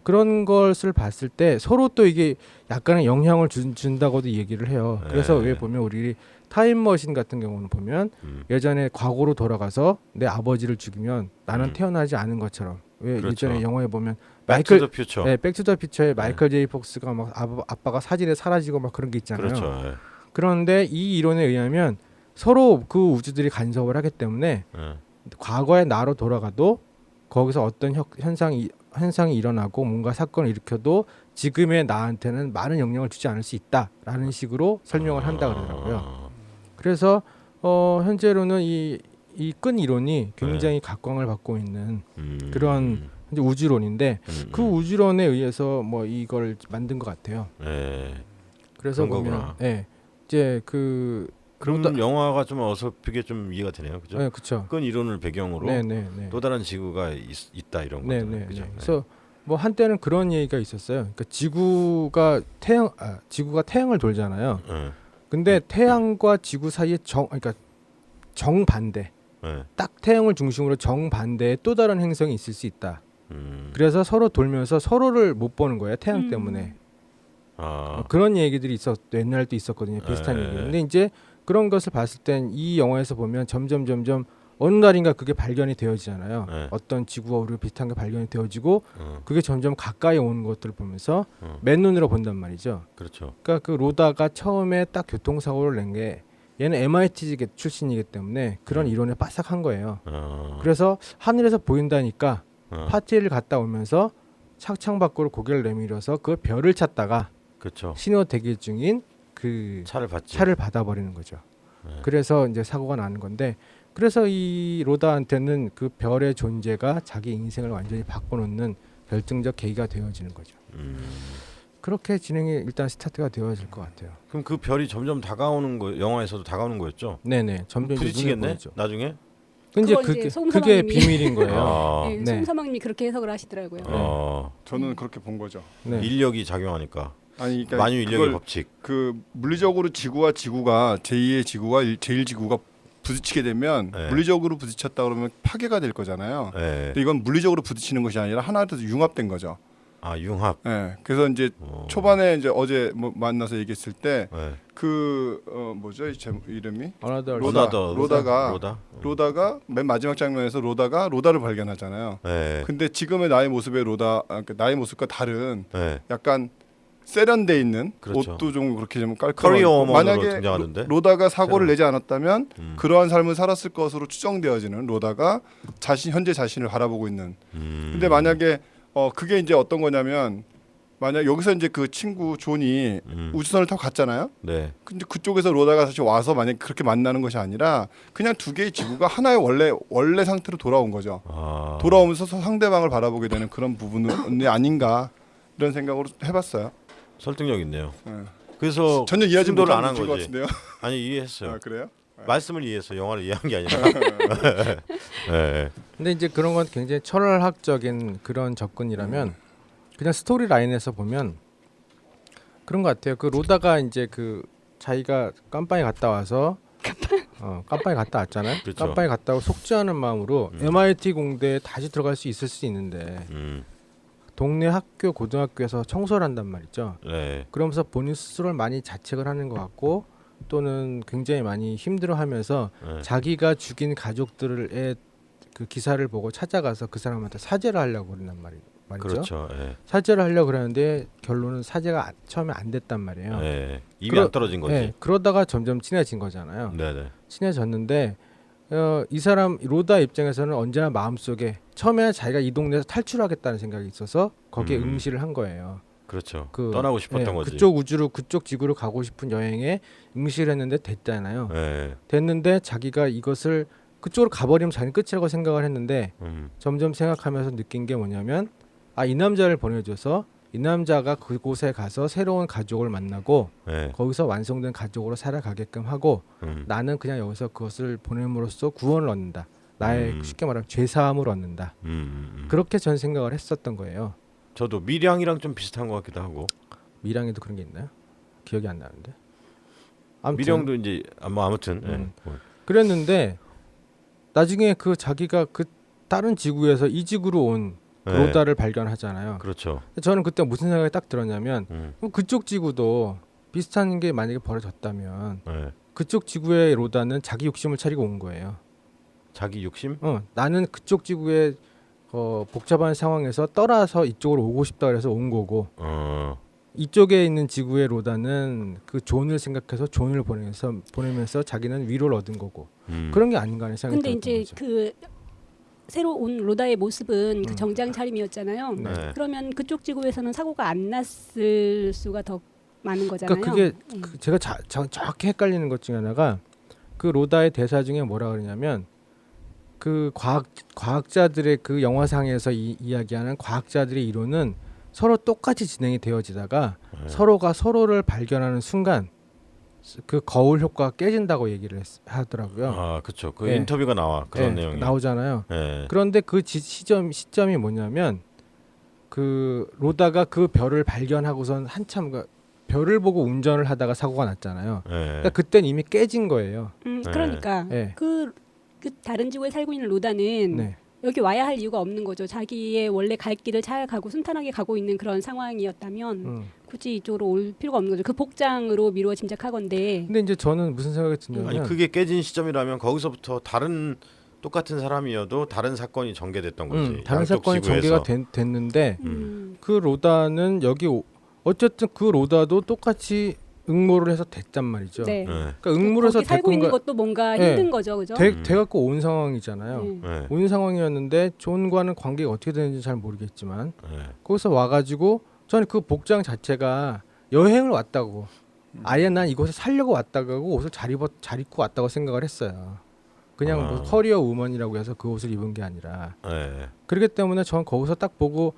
그런 것을 봤을 때 서로 또 이게 약간의 영향을 준다고도 얘기를 해요. 그래서 왜 보면 우리 타임머신 같은 경우는 보면 예전에 과거로 돌아가서 내 아버지를 죽이면 나는 태어나지 않은 것처럼 왜 그렇죠. 예전에 영화에 보면 백투더퓨처. 네, 백투더퓨처에 마이클 제이 폭스가 막 아빠가 사진에 사라지고 막 그런 게 있잖아요. 그렇죠. 그런데 이 이론에 의하면 서로 그 우주들이 간섭을 하기 때문에 과거의 나로 돌아가도 거기서 어떤 현상이 일어나고 뭔가 사건을 일으켜도 지금의 나한테는 많은 영향을 주지 않을 수 있다라는 식으로 설명을 한다 그러더라고요. 그래서 현재로는 이 끈 이론이 굉장히 각광을 받고 있는 그런 이제 우주론인데 그 우주론에 의해서 뭐 이걸 만든 것 같아요. 네. 그래서 그런 보면 거구나. 예. 이제 그 그럼 영화가 좀 어설프게 좀 이해가 되네요. 그죠? 네, 그렇죠. 끈 이론을 배경으로 네, 네, 네. 또 다른 지구가 있다 이런 거. 네, 네, 그죠? 네. 그래서 뭐 한때는 그런 얘기가 있었어요. 그러니까 지구가 태양을 돌잖아요. 네. 근데 태양과 지구 사이에 그러니까 정반대, 네. 딱 태양을 중심으로 정반대의 또 다른 행성이 있을 수 있다. 그래서 서로 돌면서 서로를 못 보는 거예요. 태양 때문에. 아. 그런 얘기들이 옛날에도 있었거든요. 비슷한 네. 얘기. 근데 이제 그런 것을 봤을 땐 이 영화에서 보면 점점 어느 날인가 그게 발견이 되어지잖아요. 네. 어떤 지구와 우리가 비슷한 게 발견이 되어지고 그게 점점 가까이 오는 것들을 보면서 맨눈으로 본단 말이죠. 그렇죠. 그러니까 그 로다가 처음에 딱 교통사고를 낸 게 얘는 MIT 출신이기 때문에 그런 이론에 빠삭한 거예요. 그래서 하늘에서 보인다니까 파티를 갔다 오면서 창 밖으로 고개를 내밀어서 그 별을 찾다가 그렇죠. 신호 대기 중인 그 차를 받지. 차를 받아버리는 거죠. 네. 그래서 이제 사고가 나는 건데 그래서 이 로다한테는 그 별의 존재가 자기 인생을 완전히 바꿔놓는 결정적 계기가 되어지는 거죠. 그렇게 진행이 일단 스타트가 되어질 것 같아요. 그럼 그 별이 점점 다가오는 거 영화에서도 다가오는 거였죠? 네네. 점점 이제 눈에 부딪히겠네. 보이죠. 나중에. 근데 그거 이제 그게 송서방님이 비밀인 거예요. 아. 네, 네. 송서방님이 그렇게 해석을 하시더라고요. 저는 그렇게 본 거죠. 네. 인력이 작용하니까. 아니 그러니까 만유 인력의 그걸 법칙. 그 물리적으로 지구와 지구가 제2의 지구와 제1지구가 부딪히게 되면 네. 물리적으로 부딪혔다 그러면 파괴가 될 거잖아요. 네. 근데 이건 물리적으로 부딪히는 것이 아니라 하나로 융합된 거죠. 아 융합. 예. 그래서 이제 초반에 이제 어제 뭐 만나서 얘기했을 때 네. 그 뭐죠? 이 이름이 로다가 맨 마지막 장면에서 로다를 발견하잖아요. 네. 근데 지금의 나의 모습의 그러니까 나의 모습과 다른 네. 약간 세련돼 있는 그렇죠. 옷도 좀 그렇게 좀 커리어 깔끔하고 어머니로 만약에 등장하는데? 로다가 사고를 새로운. 내지 않았다면 그러한 삶을 살았을 것으로 추정되어지는 로다가 현재 자신을 바라보고 있는. 근데 만약에 그게 이제 어떤 거냐면 만약 여기서 이제 그 친구 존이 우주선을 타고 갔잖아요. 네. 근데 그쪽에서 로다가 다시 와서 만약 그렇게 만나는 것이 아니라 그냥 두 개의 지구가 하나의 원래 상태로 돌아온 거죠. 아. 돌아오면서 상대방을 바라보게 되는 그런 부분이 아닌가 이런 생각으로 해봤어요. 설득력 있네요. 네. 그래서 전혀 이해하지 충돌을 못하는 안한 것 거지. 같은데요. 아니 이해했어요. 아, 그래요? 말씀을 이해했어. 영화를 이해한 게 아니라. 네. 근데 이제 그런 건 굉장히 철학적인 그런 접근이라면 그냥 스토리 라인에서 보면 그런 것 같아요. 그 로다가 이제 그 자기가 깜빵에 갔다 와서 깜빵에 갔다 왔잖아요. 그렇죠. 깜빵에 갔다 오고 속죄하는 마음으로 MIT 공대에 다시 들어갈 수 있을 수 있는데 동네 학교 고등학교에서 청소를 한단 말이죠. 네. 그러면서 본인 스스로를 많이 자책을 하는 것 같고 또는 굉장히 많이 힘들어하면서 네. 자기가 죽인 가족들의 그 기사를 보고 찾아가서 그 사람한테 사죄를 하려고 그런단 말이죠. 그렇죠. 네. 사죄를 하려고 그러는데 결론은 사죄가 처음에 안 됐단 말이에요. 네. 입이 안 떨어진 거지. 네, 그러다가 점점 친해진 거잖아요. 네네. 친해졌는데 이 사람 로다 입장에서는 언제나 마음속에 처음에는 자기가 이 동네에서 탈출하겠다는 생각이 있어서 거기에 응시를 한 거예요. 그렇죠. 그, 떠나고 싶었던 거지. 그쪽 우주로 그쪽 지구로 가고 싶은 여행에 응시를 했는데 됐잖아요. 네. 됐는데 자기가 이것을 그쪽으로 가버리면 자기는 끝이라고 생각을 했는데 점점 생각하면서 느낀 게 뭐냐면 이 남자를 보내줘서 이 남자가 그곳에 가서 새로운 가족을 만나고 네. 거기서 완성된 가족으로 살아가게끔 하고 나는 그냥 여기서 그것을 보냄으로써 구원을 얻는다. 나의 쉽게 말하면 죄사함을 얻는다. 그렇게 전 생각을 했었던 거예요. 저도 미량이랑 좀 비슷한 것 같기도 하고. 미량에도 그런 게 있나요? 기억이 안 나는데. 아무튼 미량도 이제 아무튼. 네. 그랬는데 나중에 그 자기가 그 다른 지구에서 이 지구로 온 네. 로다를 발견하잖아요. 그렇죠. 저는 그때 무슨 생각이 딱 들었냐면 그럼 그쪽 지구도 비슷한 게 만약에 벌어졌다면 네. 그쪽 지구의 로다는 자기 욕심을 차리고 온 거예요. 자기 욕심? 나는 그쪽 지구의 복잡한 상황에서 떠나서 이쪽으로 오고 싶다 그래서 온 거고 이쪽에 있는 지구의 로다는 그 존을 생각해서 존을 보내면서 자기는 위로를 얻은 거고 그런 게 아닌가 하는 생각이 근데 들었던 이제 거죠. 그 새로 온 로다의 모습은 그 정장 차림이었잖아요. 네. 그러면 그쪽 지구에서는 사고가 안 났을 수가 더 많은 거잖아요. 그러니까 그게 제가 정확히 헷갈리는 것 중에 하나가 그 로다의 대사 중에 뭐라 그러냐면 그 과학자들의 그 영화상에서 이야기하는 과학자들의 이론은 서로 똑같이 진행이 되어지다가 서로가 서로를 발견하는 순간 그 거울 효과가 깨진다고 얘기를 하더라고요. 아, 그렇죠. 그 예. 인터뷰가 나와 그런 예, 내용이. 나오잖아요. 예. 그런데 그 시점이 뭐냐면 그 로다가 그 별을 발견하고선 한참 별을 보고 운전을 하다가 사고가 났잖아요. 예. 그러니까 그땐 이미 깨진 거예요. 그러니까 네. 그 다른 지구에 살고 있는 로다는 네. 여기 와야 할 이유가 없는 거죠. 자기의 원래 갈 길을 잘 가고 순탄하게 가고 있는 그런 상황이었다면 굳이 이쪽으로 올 필요가 없는 거죠. 그 복장으로 미루어 짐작하건데. 근데 이제 저는 무슨 생각이 드냐면 아니 그게 깨진 시점이라면 거기서부터 다른 똑같은 사람이어도 다른 사건이 전개됐던 거지. 다른 양쪽 사건이 지구에서. 전개가 됐는데 음. 그 로다는 여기 어쨌든 그 로다도 똑같이 응모를 해서 됐단 말이죠. 네. 예. 그러니까 응모를 해서 거기 살고 있는 것도 뭔가 네. 힘든 거죠, 그죠? 돼갖고 온 상황이잖아요. 네. 예. 온 상황이었는데 존과는 관계가 어떻게 되는지 잘 모르겠지만 예. 거기서 와가지고 저는 그 복장 자체가 여행을 왔다고 아예 난 이곳에 살려고 왔다고 옷을 잘 입고 왔다고 생각을 했어요. 그냥 뭐 커리어 우먼이라고 해서 그 옷을 입은 게 아니라 예. 그렇기 때문에 전 거기서 딱 보고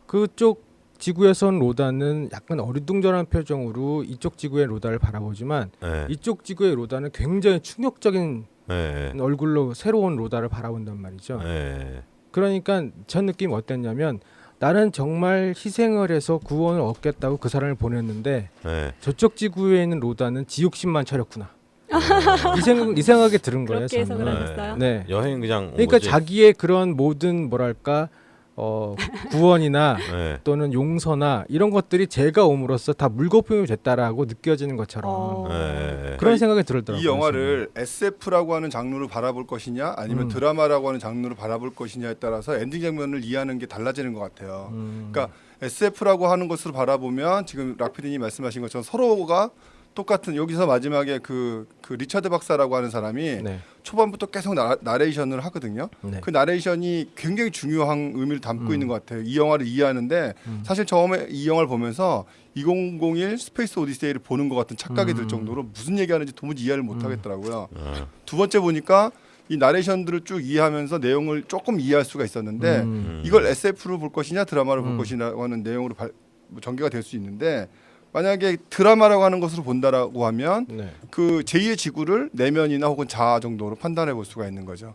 그쪽 지구에선 로다는 약간 어리둥절한 표정으로 이쪽 지구의 로다를 바라보지만 예. 이쪽 지구의 로다는 굉장히 충격적인 예. 얼굴로 새로운 로다를 바라본단 말이죠. 예. 그러니까 전 느낌이 어땠냐면 나는 정말 희생을 해서 구원을 얻겠다고 그 사람을 보냈는데 예. 저쪽 지구에 있는 로다는 지옥심만 차렸구나. 이 생각이 들은 거예요. 그렇게 해석을 저는. 하셨어요? 네. 여행 그냥 온 그러니까 거지. 자기의 그런 모든 뭐랄까 구원이나 예. 또는 용서나 이런 것들이 제가 옴으로써 다 물거품이 됐다라고 느껴지는 것처럼 어. 예. 그런 생각이 들더라고요. 이 영화를 SF라고 하는 장르로 바라볼 것이냐 아니면 드라마라고 하는 장르로 바라볼 것이냐에 따라서 엔딩 장면을 이해하는 게 달라지는 것 같아요. 그러니까 SF라고 하는 것으로 바라보면 지금 락피디님이 말씀하신 것처럼 서로가 똑같은 여기서 마지막에 그 리차드 박사라고 하는 사람이 네. 초반부터 계속 나레이션을 하거든요. 네. 그 나레이션이 굉장히 중요한 의미를 담고 있는 것 같아요. 이 영화를 이해하는데 사실 처음에 이 영화를 보면서 2001 스페이스 오디세이를 보는 것 같은 착각이 들 정도로 무슨 얘기하는지 도무지 이해를 못 하겠더라고요. 두 번째 보니까 이 나레이션들을 쭉 이해하면서 내용을 조금 이해할 수가 있었는데 이걸 SF로 볼 것이냐 드라마로 볼 것이냐고 하는 내용으로 전개가 될 수 있는데 만약에 드라마라고 하는 것으로 본다라고 하면 네. 그 제2의 지구를 내면이나 혹은 자아 정도로 판단해 볼 수가 있는 거죠.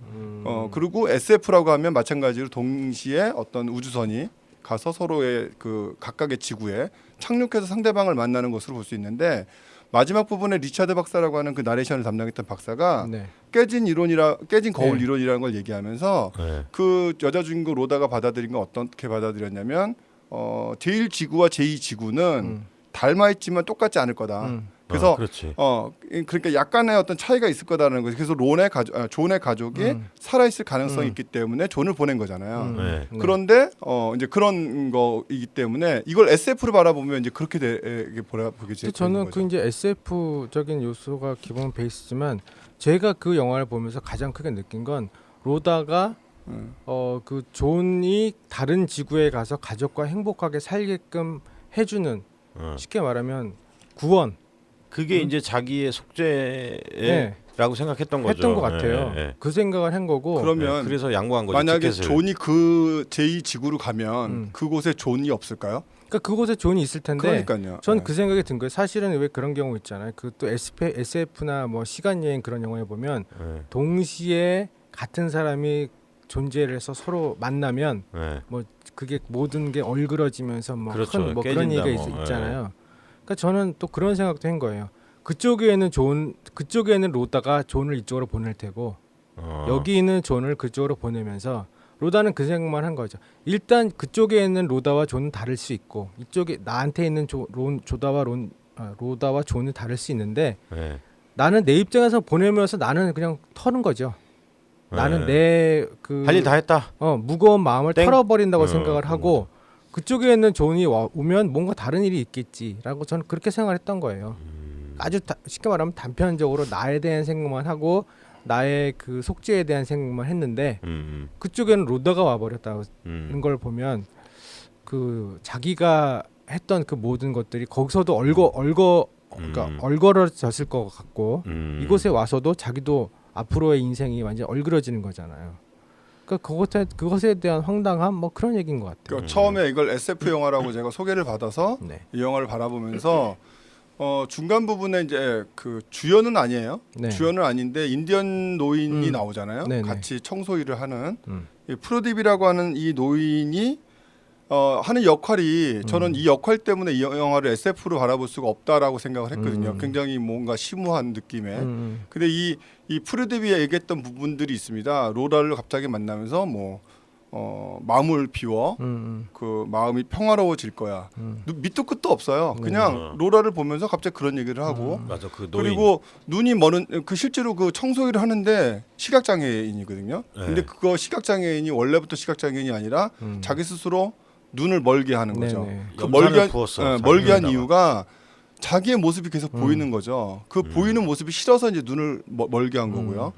그리고 SF라고 하면 마찬가지로 동시에 어떤 우주선이 가서 서로의 그 각각의 지구에 착륙해서 상대방을 만나는 것으로 볼 수 있는데 마지막 부분에 리차드 박사라고 하는 그 나레이션을 담당했던 박사가 네. 깨진 거울 네. 이론이라는 걸 얘기하면서 예. 그 여자 주인공 로다가 받아들인 건 어떻게 받아들였냐면 제1지구와 제2지구는 닮아 있지만 똑같지 않을 거다. 그래서 그렇지. 그러니까 약간의 어떤 차이가 있을 거다라는 거죠. 그래서 존의 가족이 살아 있을 가능성이 있기 때문에 존을 보낸 거잖아요. 네. 그런데 이제 그런 거이기 때문에 이걸 SF로 바라보면 이제 그렇게 보게 되는 저는 거죠. 그 이제 SF적인 요소가 기본 베이스지만 제가 그 영화를 보면서 가장 크게 느낀 건 로다가 그 존이 다른 지구에 가서 가족과 행복하게 살게끔 해주는 쉽게 말하면 구원 그게 이제 자기의 속죄라고 네. 생각했던 거죠. 했던 것 같아요. 예, 예. 그 생각을 한 거고. 그러면 그래서 양보한 거죠. 만약에 티켓을. 존이 그 제2지구로 가면 그곳에 존이 없을까요? 그러니까 그곳에 존이 있을 텐데. 그러니까요. 전 그 생각이 든 거예요. 사실은 왜 그런 경우 있잖아요. 그 또 SF나 뭐 시간 여행 그런 영화에 보면 예. 동시에 같은 사람이 존재를 해서 서로 만나면 예. 뭐 그게 모든 게 얼그러지면서 뭐 그렇죠. 큰 뭐 그런 깨진다, 얘기가 뭐. 있잖아요. 그러니까 저는 또 그런 생각도 한 거예요. 그쪽에는 로다가 존을 이쪽으로 보낼 테고 여기 있는 존을 그쪽으로 보내면서 로다는 그 생각만 한 거죠. 일단 그쪽에 있는 로다와 존은 다를 수 있고 이쪽에 나한테 있는 로다와 존은 다를 수 있는데 예. 나는 내 입장에서 보내면서 나는 그냥 터는 거죠. 나는 내 그 할 일 다 했다. 무거운 마음을 땡. 털어버린다고 생각을 하고 그쪽에 있는 존이 오면 뭔가 다른 일이 있겠지라고 저는 그렇게 생각했던 거예요. 아주 쉽게 말하면 단편적으로 나에 대한 생각만 하고 나의 그 속죄에 대한 생각만 했는데 그쪽에는 로다가 와버렸다는 걸 보면 그 자기가 했던 그 모든 것들이 거기서도 그러니까 얼그러졌을 것 같고 이곳에 와서도 자기도 앞으로의 인생이 완전 얼그러지는 거잖아요. 그러니까 그것에 대한 황당함 뭐 그런 얘기인 것 같아요. 그러니까 처음에 이걸 SF 영화라고 제가 소개를 받아서 네. 이 영화를 바라보면서 중간 부분에 이제 그 주연은 아니에요. 네. 주연은 아닌데 인디언 노인이 나오잖아요. 네네. 같이 청소 일을 하는 음. 이 프로딥이라고 하는 이 노인이 하는 역할이 저는 이 역할 때문에 이 영화를 SF로 바라볼 수가 없다라고 생각을 했거든요. 굉장히 뭔가 심오한 느낌의. 근데 이 프로딥이 얘기했던 부분들이 있습니다. 로라를 갑자기 만나면서 뭐 마음을 비워 그 마음이 평화로워질 거야. 밑도 끝도 없어요. 그냥 로라를 보면서 갑자기 그런 얘기를 하고 맞아 그 노인. 그리고 눈이 먼 그 실제로 그 청소기를 하는데 시각 장애인이거든요. 네. 근데 그거 시각 장애인이 원래부터 시각 장애인이 아니라 자기 스스로 눈을 멀게 하는 거죠. 네네. 그 염산을 멀게 한, 부었어, 멀게 한 자기 이유가 자기의 모습이 계속 보이는 거죠. 그 보이는 모습이 싫어서 이제 눈을 멀게 한 거고요.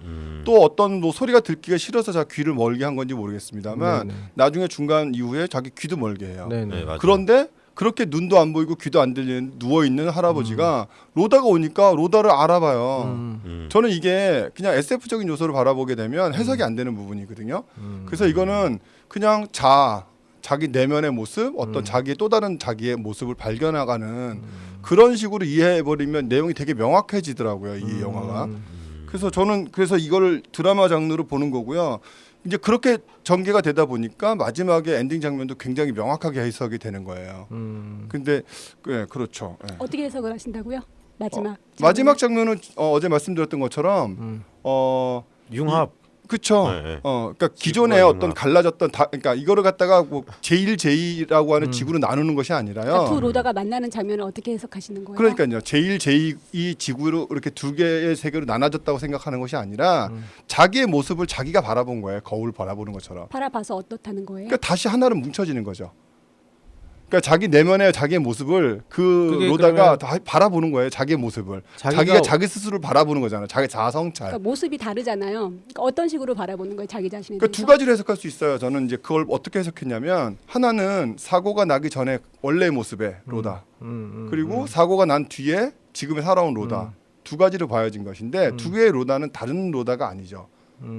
또 어떤 뭐 소리가 듣기가 싫어서 자기 귀를 멀게 한 건지 모르겠습니다만 네네. 나중에 중간 이후에 자기 귀도 멀게 해요. 네네. 네, 맞아. 그런데 그렇게 눈도 안 보이고 귀도 안 들리는 누워 있는 할아버지가 로다가 오니까 로다를 알아봐요. 저는 이게 그냥 SF적인 요소를 바라보게 되면 해석이 안 되는 부분이거든요. 그래서 이거는 그냥 자기 내면의 모습, 어떤 자기의 또 다른 자기의 모습을 발견하가는 그런 식으로 이해해버리면 내용이 되게 명확해지더라고요, 이 영화가. 그래서 저는 그래서 이걸 드라마 장르로 보는 거고요. 이제 그렇게 전개가 되다 보니까 마지막에 엔딩 장면도 굉장히 명확하게 해석이 되는 거예요. 근데 그렇죠. 예. 어떻게 해석을 하신다고요? 마지막 장면은 어제 말씀드렸던 것처럼 융합. 그렇죠. 네, 네. 그러니까 기존에 지구와 어떤 갈라졌던 그러니까 이거를 갖다가 뭐 제1제2라고 하는 지구로 나누는 것이 아니라요. 그러니까 두 로다가 만나는 장면을 어떻게 해석하시는 거예요? 그러니까요. 제1, 제2이 지구로 이렇게 두 개의 세계로 나눠졌다고 생각하는 것이 아니라 자기의 모습을 자기가 바라본 거예요. 거울 바라보는 것처럼. 바라봐서 어떻다는 거예요? 그러니까 다시 하나로 뭉쳐지는 거죠. 그러니까 자기 내면의 자기의 모습을 그 그게 로다가 그러면 다 바라보는 거예요. 자기의 모습을. 자기가- 자기가 자기 스스로를 바라보는 거잖아요. 자기 자아성찰. 그러니까 모습이 다르잖아요. 그러니까 어떤 식으로 바라보는 거예요, 자기 자신에 그러니까 대해서? 두 가지로 해석할 수 있어요. 저는 이제 그걸 어떻게 해석했냐면 하나는 사고가 나기 전에 원래의 모습의 로다. 그리고 사고가 난 뒤에 지금의 살아온 로다. 두 가지로 봐야진 것인데 두 개의 로다는 다른 로다가 아니죠.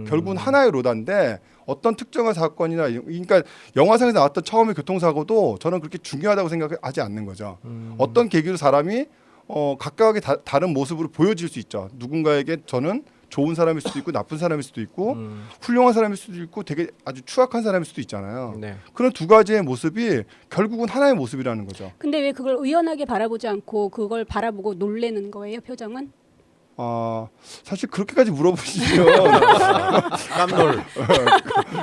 결국은 하나의 로다인데 어떤 특정한 사건이나 그러니까 영화상에서 나왔던 처음의 교통사고도 저는 그렇게 중요하다고 생각하지 않는 거죠. 어떤 계기로 사람이 각각의 다른 모습으로 보여질 수 있죠. 누군가에게 저는 좋은 사람일 수도 있고 나쁜 사람일 수도 있고 훌륭한 사람일 수도 있고 되게 아주 추악한 사람일 수도 있잖아요. 네. 그런 두 가지의 모습이 결국은 하나의 모습이라는 거죠. 근데 왜 그걸 의연하게 바라보지 않고 그걸 바라보고 놀래는 거예요, 표정은? 사실 그렇게까지 물어보시면 깜놀.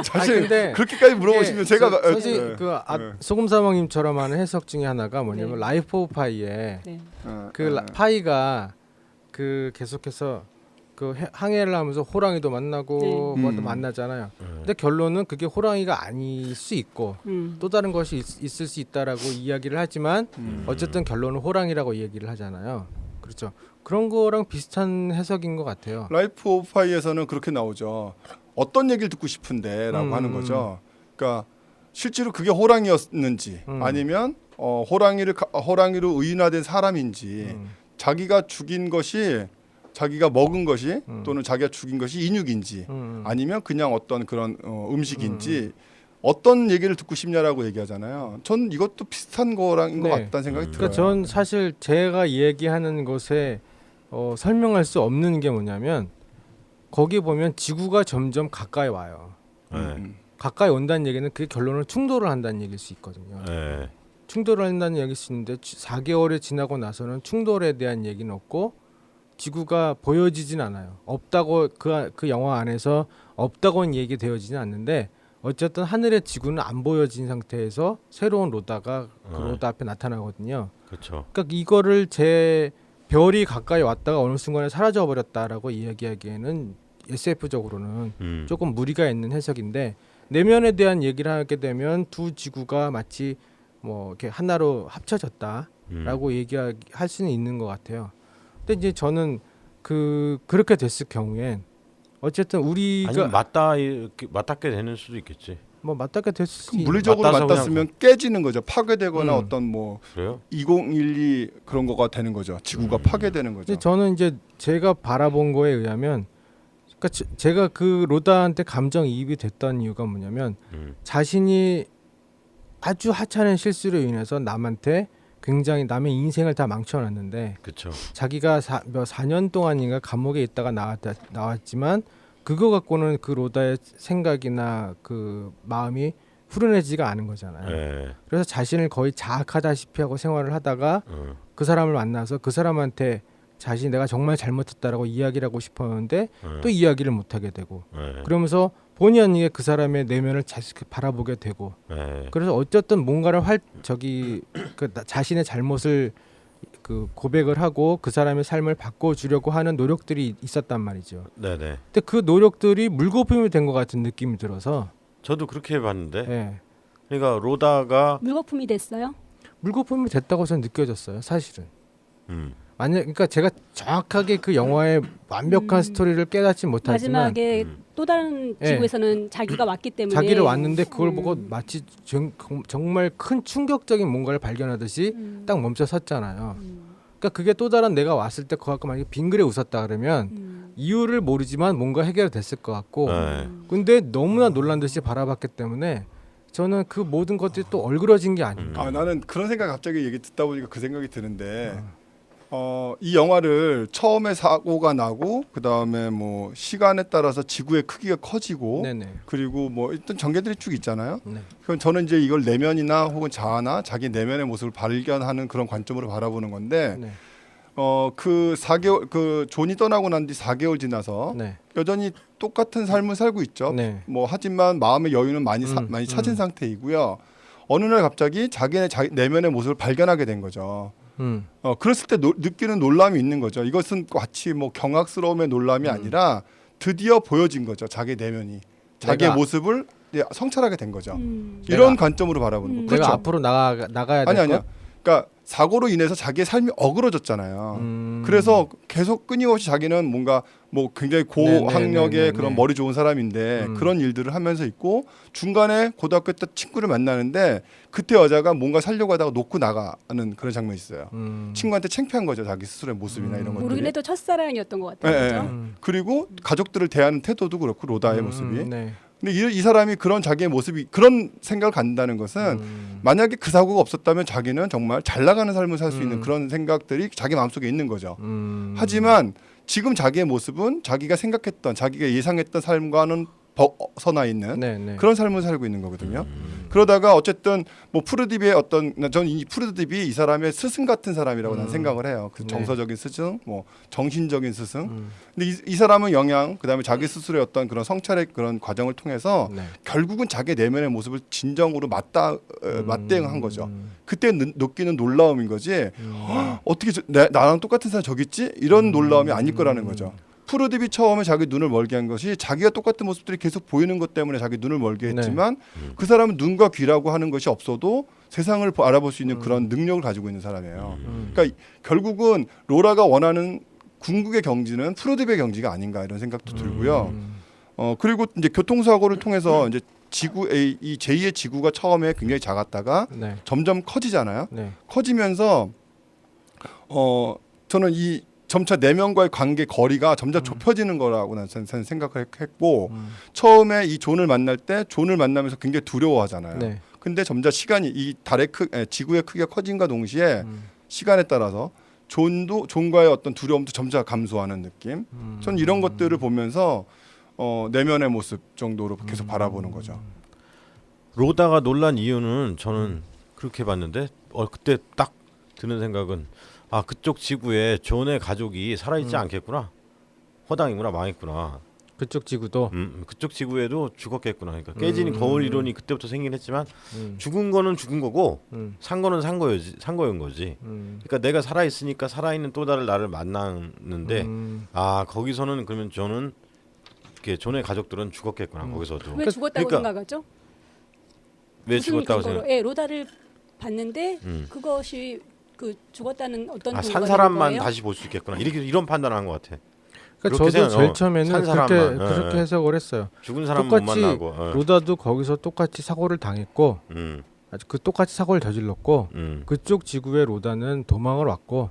사실 근데 그렇게까지 물어보시면 이게 제가 사실 그 소금사방님처럼 하는 해석 중에 하나가 뭐냐면 네. 라이프 오브 파이에 네. 파이가 그 계속해서 그 항해를 하면서 호랑이도 만나고 네. 뭐도 만나잖아요. 근데 결론은 그게 호랑이가 아닐 수 있고 또 다른 것이 있을 수 있다라고 이야기를 하지만 어쨌든 결론은 호랑이라고 얘기를 하잖아요. 그렇죠. 그런 거랑 비슷한 해석인 것 같아요. 라이프 오브 파이에서는 그렇게 나오죠. 어떤 얘기를 듣고 싶은데라고 하는 거죠. 그러니까 실제로 그게 호랑이였는지 아니면 호랑이로 의인화된 사람인지 자기가 죽인 것이 자기가 먹은 것이 또는 자기가 죽인 것이 인육인지 아니면 그냥 어떤 그런 음식인지 어떤 얘기를 듣고 싶냐라고 얘기하잖아요. 전 이것도 비슷한 거랑인 것 네. 같다는 생각이 그러니까 들어요. 전 사실 제가 얘기하는 것에 설명할 수 없는 게 뭐냐면 거기 보면 지구가 점점 가까이 와요. 가까이 온다는 얘기는 그게 결론은 충돌을 한다는 얘기일 수 있거든요. 네. 충돌을 한다는 얘기일 수 있는데 4개월이 지나고 나서는 충돌에 대한 얘기는 없고 지구가 보여지진 않아요. 없다고 그 영화 안에서 없다고는 얘기되어지진 않는데 어쨌든 하늘의 지구는 안 보여진 상태에서 새로운 로다가 그 로다 앞에 나타나거든요. 그렇죠. 그러니까 이거를 제 별이 가까이 왔다가 어느 순간에 사라져 버렸다라고 이야기하기에는 SF적으로는 조금 무리가 있는 해석인데 내면에 대한 얘기를 하게 되면 두 지구가 마치 뭐 이렇게 하나로 합쳐졌다라고 얘기할 수는 있는 것 같아요. 근데 이제 저는 그렇게 됐을 경우엔 어쨌든 우리가 아니 맞닿게 되는 수도 있겠지. 뭐 맞닿게 됐을 수 물리적으로 맞닿아서 맞닿으면 깨지는 거죠. 파괴되거나 어떤 뭐 그래요? 2012 그런 거가 되는 거죠. 지구가 파괴되는 거죠. 근데 저는 이제 제가 바라본 거에 의하면, 그러니까 제가 그 로다한테 감정이입이 됐던 이유가 뭐냐면 자신이 아주 하찮은 실수로 인해서 남한테 굉장히 남의 인생을 다 망쳐놨는데 그렇죠. 자기가 4년 동안인가 감옥에 있다가 나왔지만 그거 갖고는 그 로다의 생각이나 그 마음이 후련해지지가 않은 거잖아요. 네. 그래서 자신을 거의 자학하다시피 하고 생활을 하다가 그 사람을 만나서 그 사람한테 자신이 내가 정말 잘못했다라고 이야기를 하고 싶었는데 또 이야기를 못 하게 되고 네. 그러면서 본의 아니게 그 사람의 내면을 자식 바라보게 되고 네. 그래서 어쨌든 뭔가를 자신의 잘못을 그 고백을 하고 그 사람의 삶을 바꿔주려고 하는 노력들이 있었단 말이죠. 네네. 근데 그 노력들이 물거품이 된 것 같은 느낌이 들어서 저도 그렇게 봤는데, 예. 그러니까 로다가 물거품이 됐어요. 물거품이 됐다고 저는 느껴졌어요. 사실은. 음. 그러니까 제가 정확하게 그 영화의 완벽한 스토리를 깨닫지 못하지만 마지막에 또 다른 예. 지구에서는 자기가 왔기 때문에 자기를 왔는데 그걸 보고 마치 정말 큰 충격적인 뭔가를 발견하듯이 딱 멈춰 섰잖아요. 그러니까 그게 또 다른 내가 왔을 때 그거 갖고 만약에 빙그레 웃었다 그러면 이유를 모르지만 뭔가 해결됐을 것 같고 네. 근데 너무나 놀란 듯이 바라봤기 때문에 저는 그 모든 것들이 또 얼그러진 게 아닌가. 나는 그런 생각 갑자기 얘기 듣다 보니까 그 생각이 드는데 이 영화를 처음에 사고가 나고 그 다음에 뭐 시간에 따라서 지구의 크기가 커지고 네네. 그리고 뭐 일단 전개들이 쭉 있잖아요. 네. 그럼 저는 이제 이걸 내면이나 혹은 자아나 자기 내면의 모습을 발견하는 그런 관점으로 바라보는 건데 네. 그 4개월 그 존이 떠나고 난 뒤 4개월 지나서 네. 여전히 똑같은 삶을 살고 있죠. 네. 뭐 하지만 마음의 여유는 많이 찾은 상태이고요. 어느 날 갑자기 자기의 내면의 모습을 발견하게 된 거죠. 그랬을 때 느끼는 놀람이 있는 거죠. 이것은 마치 뭐 경악스러움의 놀람이 아니라 드디어 보여진 거죠. 자기 내면이 자기의 모습을 성찰하게 된 거죠. 이런 관점으로 바라보는 거. 내가 그렇죠. 앞으로 나가야 될 아니야. 것? 그러니까 사고로 인해서 자기의 삶이 어그러졌잖아요. 그래서 계속 끊임없이 자기는 뭔가 뭐 굉장히 고학력의 그런 머리 좋은 사람인데 그런 일들을 하면서 있고 중간에 고등학교 때 친구를 만나는데 그때 여자가 뭔가 살려고 하다가 놓고 나가는 그런 장면이 있어요. 친구한테 창피한 거죠. 자기 스스로의 모습이나 이런 것들이. 모르긴 해도 첫사랑이었던 것 같아요. 예, 그죠? 예. 그리고 가족들을 대하는 태도도 그렇고 로다의 모습이. 네. 근데 이 사람이 그런 자기의 모습이 그런 생각을 갖는다는 것은 만약에 그 사고가 없었다면 자기는 정말 잘 나가는 삶을 살 수 있는 그런 생각들이 자기 마음속에 있는 거죠. 하지만 지금 자기의 모습은 자기가 생각했던 자기가 예상했던 삶과는 벗어나 있는 네. 그런 삶을 살고 있는 거거든요. 그러다가 어쨌든 뭐 푸르딥의 저는 이 푸르딥이 이 사람의 스승 같은 사람이라고 난 생각을 해요. 그 정서적인 스승, 뭐 정신적인 스승. 근데 이 사람은 그다음에 자기 스스로의 어떤 그런 성찰의 그런 과정을 통해서 결국은 자기 내면의 모습을 진정으로 맞대응한 거죠. 그때 느끼는 놀라움인 거지. 어떻게 나랑 똑같은 사람 저기 있지? 이런 놀라움이 아닐 거라는 거죠. 푸르딥이 처음에 자기 눈을 멀게 한 것이 자기가 똑같은 모습들이 계속 보이는 것 때문에 자기 눈을 멀게 했지만 그 사람은 눈과 귀라고 하는 것이 없어도 세상을 알아볼 수 있는 그런 능력을 가지고 있는 사람이에요. 그러니까 결국은 로라가 원하는 궁극의 경지는 푸르딥의 경지가 아닌가 이런 생각도 들고요. 그리고 이제 교통사고를 통해서 이제 이 제2의 지구가 처음에 굉장히 작았다가 점점 커지잖아요. 커지면서 저는 이 점차 내면과의 관계 거리가 점점 좁혀지는 거라고 난 생각을 했고 처음에 이 존을 만날 때 존을 만나면서 굉장히 두려워하잖아요. 근데 점차 시간이 이 지구의 크기가 커진과 동시에 시간에 따라서 존과의 어떤 두려움도 점차 감소하는 느낌. 저는 이런 것들을 보면서 내면의 모습 정도로 계속 바라보는 거죠. 로다가 놀란 이유는 저는 그렇게 봤는데 그때 딱 드는 생각은 그쪽 지구에 존의 가족이 살아있지 않겠구나. 허당이구나, 망했구나. 그쪽 지구도 그쪽 지구에도 죽었겠구나. 그러니까 깨지는 거울 이론이 그때부터 생긴 했지만 죽은 거는 죽은 거고 산 거는 산 거인 거지. 그러니까 내가 살아 있으니까 살아 있는 또 다른 나를 만났는데 거기서는 그러면 저는 존의 가족들은 죽었겠구나. 거기서도. 왜 죽었다고 생각하죠? 왜 죽었다고 생각? 로다를 봤는데 그것이 그 죽었다는 어떤 산 사람만 다시 볼 수 있겠구나. 이런 판단을 한 것 같아. 그러니까 그렇게 저도 생각- 제일 처음에는 산 그렇게 사람만, 그렇게 예. 해석을 했어요. 죽은 사람 못 똑같이 만나고. 로다도 거기서 똑같이 사고를 당했고 그 똑같이 사고를 저질렀고 그쪽 지구의 로다는 도망을 왔고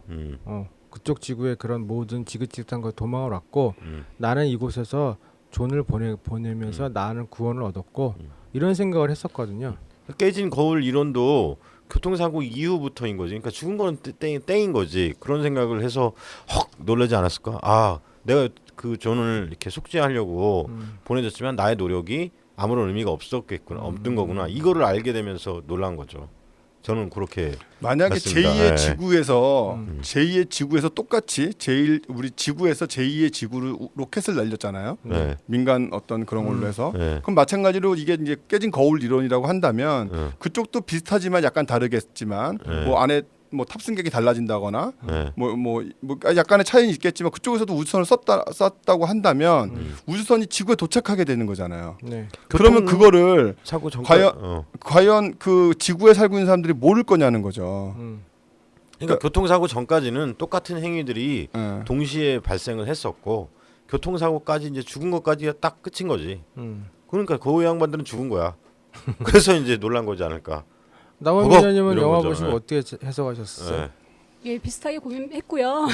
그쪽 지구의 그런 모든 지긋지긋한 거 도망을 왔고 나는 이곳에서 존을 보내면서 나는 구원을 얻었고 이런 생각을 했었거든요. 깨진 거울 이론도 교통사고 이후부터인 거지. 그러니까 죽은 거는 땡인 거지. 그런 생각을 해서 헉 놀라지 않았을까? 아, 내가 그 존을 이렇게 속죄하려고 보내줬지만 나의 노력이 아무런 의미가 없던 거구나. 이거를 알게 되면서 놀란 거죠. 저는 그렇게 만약에 맞습니다. 제2의 네. 지구에서 제2의 지구에서 똑같이 우리 지구에서 제2의 지구를 로켓을 날렸잖아요. 네. 민간 어떤 그런 걸로 해서 네. 그럼 마찬가지로 이게 이제 깨진 거울 이론이라고 한다면 네. 그쪽도 비슷하지만 약간 다르겠지만 네. 뭐 안에 뭐 탑승객이 달라진다거나 네. 뭐 약간의 차이는 있겠지만 그쪽에서도 우주선을 썼다고 한다면 우주선이 지구에 도착하게 되는 거잖아요. 네. 그러면 그거를 사고 전 과연 그 지구에 살고 있는 사람들이 모를 거냐는 거죠. 그러니까 교통사고 전까지는 똑같은 행위들이 예. 동시에 발생을 했었고 교통사고까지 이제 죽은 것까지가 딱 끝인 거지. 그러니까 그 양반들은 죽은 거야. 그래서 이제 놀란 거지 않을까. 남원 버벅! 기자님은 이런 영화 거죠. 보시고 네. 어떻게 해석하셨어요? 네. 예, 비슷하게 고민했고요.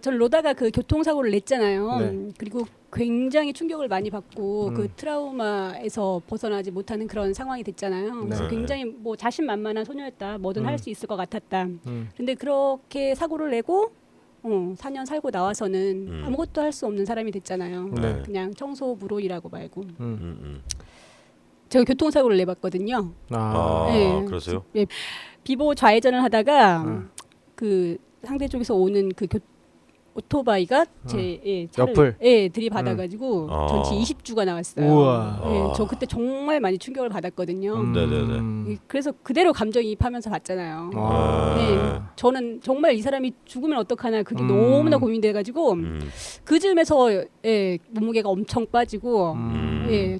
전 로다가 그 교통사고를 냈잖아요. 네. 그리고 굉장히 충격을 많이 받고 음. 그 트라우마에서 벗어나지 못하는 그런 상황이 됐잖아요. 그래서 네. 굉장히 뭐 자신만만한 소녀였다. 뭐든 할 수 있을 것 같았다. 음. 근데 그렇게 사고를 내고 4년 살고 나와서는 아무것도 할 수 없는 사람이 됐잖아요. 네. 그냥 청소부로이라고 말고. 음. 제가 교통사고를 내봤거든요. 아. 네. 그러세요? 예, 비보 좌회전을 하다가 그 상대 쪽에서 오는 그 오토바이가 제 차를 옆을? 들이받아가지고 아. 전체 20주가 나왔어요. 우와. 예, 저 그때 정말 많이 충격을 받았거든요. 네네네. 예, 그래서 그대로 감정이입하면서 봤잖아요. 아. 네, 저는 정말 이 사람이 죽으면 어떡하나 그게 너무나 고민돼가지고 그 즈음에서 몸무게가 엄청 빠지고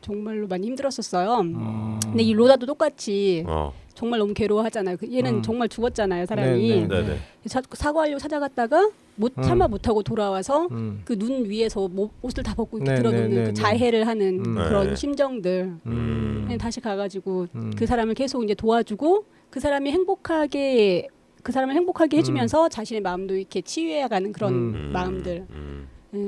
정말로 많이 힘들었었어요. 근데 이 로다도 똑같이 정말 너무 괴로워하잖아요. 얘는 정말 죽었잖아요, 사람이. 네네. 사과하려고 찾아갔다가 못하고 돌아와서 그 눈 위에서 옷을 다 벗고 이렇게 들어눕는 그 자해를 하는 그런 네. 심정들. 다시 가가지고 그 사람을 계속 이제 도와주고 그 사람을 행복하게 해주면서 자신의 마음도 이렇게 치유해가는 그런 마음들.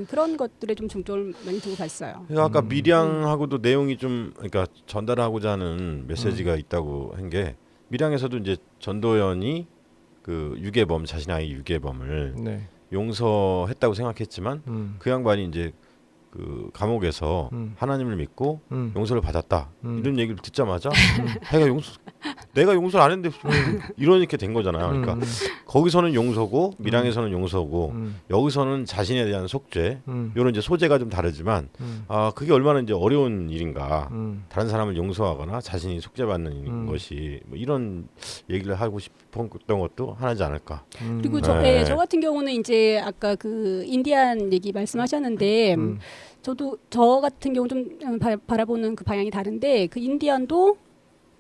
그런 것들에 좀 중점을 많이 두고 봤어요. 그러니까 아까 밀양하고도 내용이 좀 그러니까 전달하고자 하는 메시지가 있다고 한 게 밀양에서도 이제 전도연이 그 유괴범 자신의 아이 유괴범을 네. 용서했다고 생각했지만 그 양반이 이제 그 감옥에서 하나님을 믿고 용서를 받았다 이런 얘기를 듣자마자 내가 용서를 안 했는데 이렇게 된 거잖아요. 그러니까 거기서는 용서고 밀양에서는 용서고 여기서는 자신에 대한 속죄 이런 이제 소재가 좀 다르지만 그게 얼마나 이제 어려운 일인가. 다른 사람을 용서하거나 자신이 속죄받는 것이 뭐 이런 얘기를 하고 싶었던 것도 하나지 않을까. 그리고 저 같은 경우는 이제 아까 그 인디안 얘기 말씀하셨는데 저 같은 경우 좀 바라보는 그 방향이 다른데 그 인디안도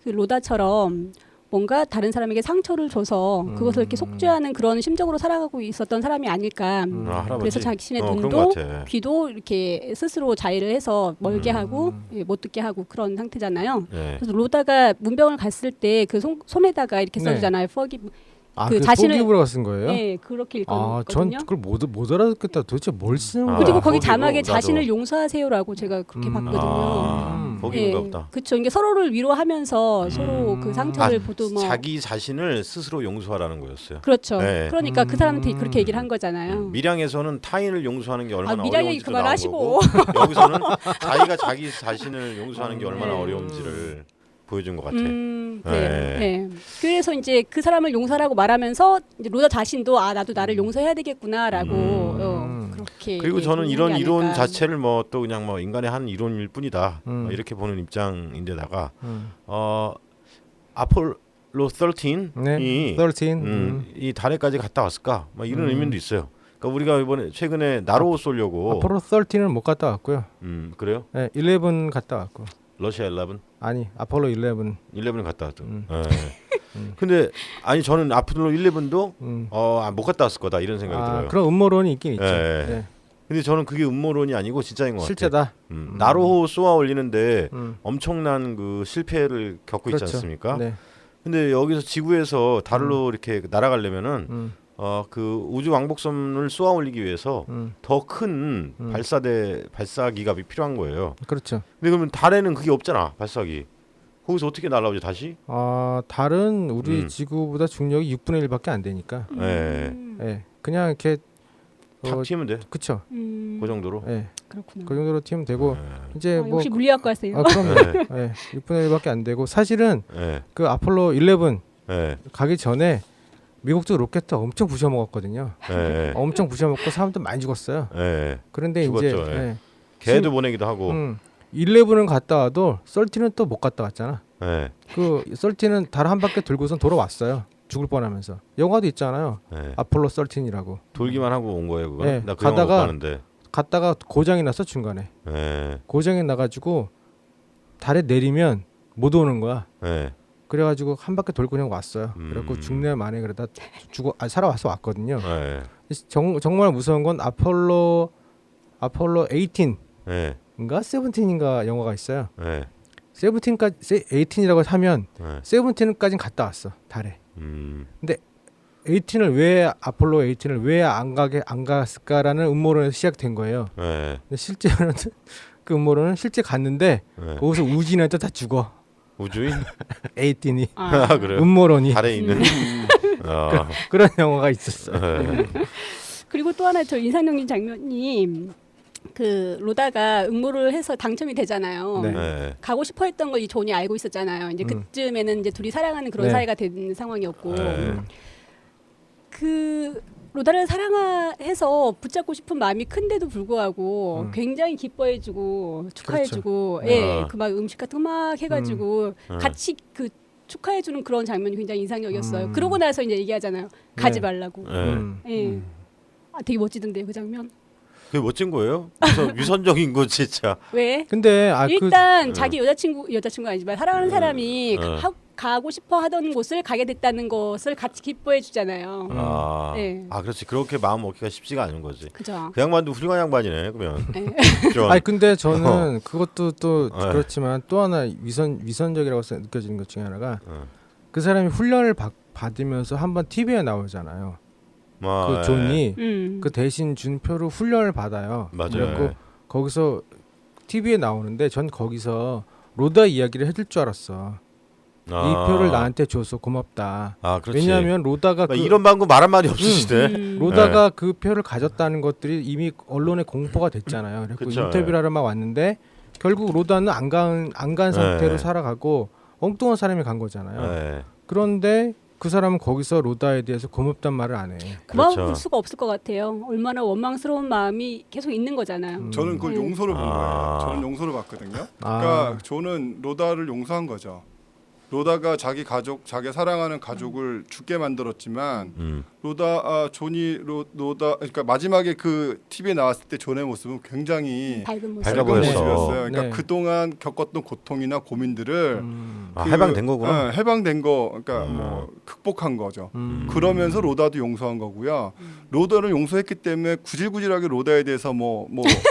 그 로다처럼 뭔가 다른 사람에게 상처를 줘서 그것을 이렇게 속죄하는 그런 심정으로 살아가고 있었던 사람이 아닐까. 할아버지. 그래서 자신의 그런 눈도 것 같아. 귀도 이렇게 스스로 자해를 해서 멀게 하고 못 듣게 하고 그런 상태잖아요. 네. 그래서 로다가 문병을 갔을 때 그 손에다가 이렇게 네. 써주잖아요. forgive. 그 자신을 쓴 거예요? 네, 그렇게 전 읽었거든요. 그걸 못 알아듣겠다. 도대체 뭘 쓰는 거야? 그리고 거기 거기고, 자막에 나도. 자신을 용서하세요라고 제가 그렇게 봤거든요. 거기인가 보다. 그렇죠. 이게 서로를 위로하면서 서로 그 상처를 보듬어. 자기 자신을 스스로 용서하라는 거였어요. 그렇죠. 네. 그러니까 그 사람한테 그렇게 얘기를 한 거잖아요. 밀양에서는 타인을 용서하는 게 얼마나 밀양에 어려운지도 그만 나온 하시고. 거고 여기서는 자기가 자기 자신을 용서하는 게 얼마나 어려운지를 보여준 것 같아. 네. 그래서 이제 그 사람을 용서라고 말하면서 이제 로다 자신도 나도 나를 용서해야 되겠구나라고 그렇게. 그리고 저는 이런 얘기하는 게 이론 아닐까. 자체를 뭐 또 그냥 뭐 인간의 한 이론일 뿐이다 뭐 이렇게 보는 입장인데다가 아폴로 13이 네. 13. 이 달에까지 갔다 왔을까? 뭐 이런 의미도 있어요. 그러니까 우리가 이번에 최근에 나로 쏘려고 아폴로 13은 못 갔다 왔고요. 그래요? 네, 11 갔다 왔고. 러시아 11? 아니, 아폴로 11. 11을 갔다 왔죠. 근데 아니 저는 아폴로 11도 못 갔다 왔을 거다 이런 생각이 들어요. 그런 음모론이 있긴 있죠. 예. 네. 근데 저는 그게 음모론이 아니고 진짜인 것 같아요. 실제다. 나로호 쏘아 올리는데 음. 엄청난 그 실패를 겪고 그렇죠. 있지 않습니까? 네. 근데 여기서 지구에서 달로 이렇게 날아가려면은 그 우주 왕복선을 쏘아 올리기 위해서 더 큰 발사기가 필요한 거예요. 그렇죠. 근데 그러면 달에는 그게 없잖아, 발사기. 거기서 어떻게 날아오지 다시? 달은 우리 지구보다 중력이 6분의 1밖에 안 되니까. 네. 예. 그냥 이렇게 탁 튀면 돼. 그쵸. 그 정도로. 예. 그렇구나. 그 정도로 튀면 되고 이제 뭐 역시 물리학과세요. 그럼 예. 6분의 1밖에 안 되고 사실은 네. 그 아폴로 11 네. 가기 전에 미국도 로켓 엄청 부셔 먹었거든요. 네. 엄청 부셔 먹고 사람들 많이 죽었어요. 네. 그런데 죽었죠, 이제 예. 개도 보내기도 하고. 11은 갔다 와도 13은 또 못 갔다 왔잖아. 네. 그 13은 달 한 바퀴 돌고선 돌아왔어요. 죽을 뻔하면서. 영화도 있잖아요. 네. 아폴로 13이라고. 돌기만 하고 온 거예요, 그거. 네. 나 그 영화 못 봤는데. 갔다가 고장이 났어 중간에. 네. 고장이 나가지고 달에 내리면 못 오는 거야. 네. 그래가지고 한 바퀴 돌고 그냥 왔어요. 그래갖고 죽네 마네 그러다 살아와서 왔거든요. 네. 정말 무서운 건 아폴로 18인가 네. 17인가 영화가 있어요. 네. 18이라고 하면 네. 17까지는 갔다 왔어 달에. 근데 18을 왜 아폴로 18을 왜 안 갔을까라는 음모론에서 시작된 거예요. 네. 근데 실제로는 그 음모론은 실제 갔는데 네. 거기서 우주인한테 다 죽어. 우주인? 18이 아, 그래요? 음모론이 달에 있는. 그런 영화가 있었어. 네. 그리고 또 하나 저 인상적인 장면이 그 로다가 응모를 해서 당첨이 되잖아요. 네. 네. 가고 싶어 했던 걸 이 존이 알고 있었잖아요. 이제 그쯤에는 이제 둘이 사랑하는 그런 네. 사이가 된 상황이었고 네. 그 로다를 사랑해서 붙잡고 싶은 마음이 큰데도 불구하고 굉장히 기뻐해주고 축하해주고 그렇죠. 예, 그 막 음식 같은 거 막 해가지고 같이 그 축하해주는 그런 장면이 굉장히 인상적이었어요. 그러고 나서 이제 얘기하잖아요. 가지 네. 말라고. 네. 예. 되게 멋지던데요 그 장면. 그게 멋진 거예요? 위선적인 거 진짜. 왜? 근데 일단 자기 여자친구 아니지만 사랑하는 사람이 네. 가고 싶어 하던 곳을 가게 됐다는 것을 같이 기뻐해 주잖아요. 네. 그렇지. 그렇게 마음 먹기가 쉽지가 않은 거지. 그죠. 그 양반도 훌륭한 양반이네. 그러면. 네. 좀. 아니 근데 저는 그것도 또 네. 그렇지만 또 하나 위선적이라고 느껴지는 것 중에 하나가 그 사람이 훈련을 받으면서 한번 TV에 나오잖아요. 그 존이 그 대신 준 표로 훈련을 받아요. 맞아요. 그래갖고 거기서 TV에 나오는데 전 거기서 로다 이야기를 해줄 줄 알았어. 이 표를 나한테 줘서 고맙다. 그렇지. 왜냐하면 로다가 이런 방금 말 한마디 없으시대. 로다가 그 표를 가졌다는 것들이 이미 언론에 공포가 됐잖아요. 그래서 그쵸, 인터뷰를 하러 막 왔는데 결국 로다는 안 간 상태로 네. 살아가고 엉뚱한 사람이 간 거잖아요. 네. 그런데 그 사람은 거기서 로다에 대해서 고맙단 말을 안 해. 고마울 그렇죠. 수가 없을 것 같아요. 얼마나 원망스러운 마음이 계속 있는 거잖아요. 저는 그걸 용서를 본 거예요. 저는 용서를 봤거든요. 그러니까 저는 로다를 용서한 거죠. 로다가 자기 가족, 자기 사랑하는 가족을 죽게 만들었지만 존이 로다 그러니까 마지막에 그 TV에 나왔을 때 존의 모습은 굉장히 밝은 모습. 밝아 보였어. 모습이었어요. 그러니까 네. 그동안 겪었던 고통이나 고민들을 해방된 거구나. 해방된 거, 그러니까 뭐 극복한 거죠. 그러면서 로다도 용서한 거고요. 로다를 용서했기 때문에 구질구질하게 로다에 대해서 뭐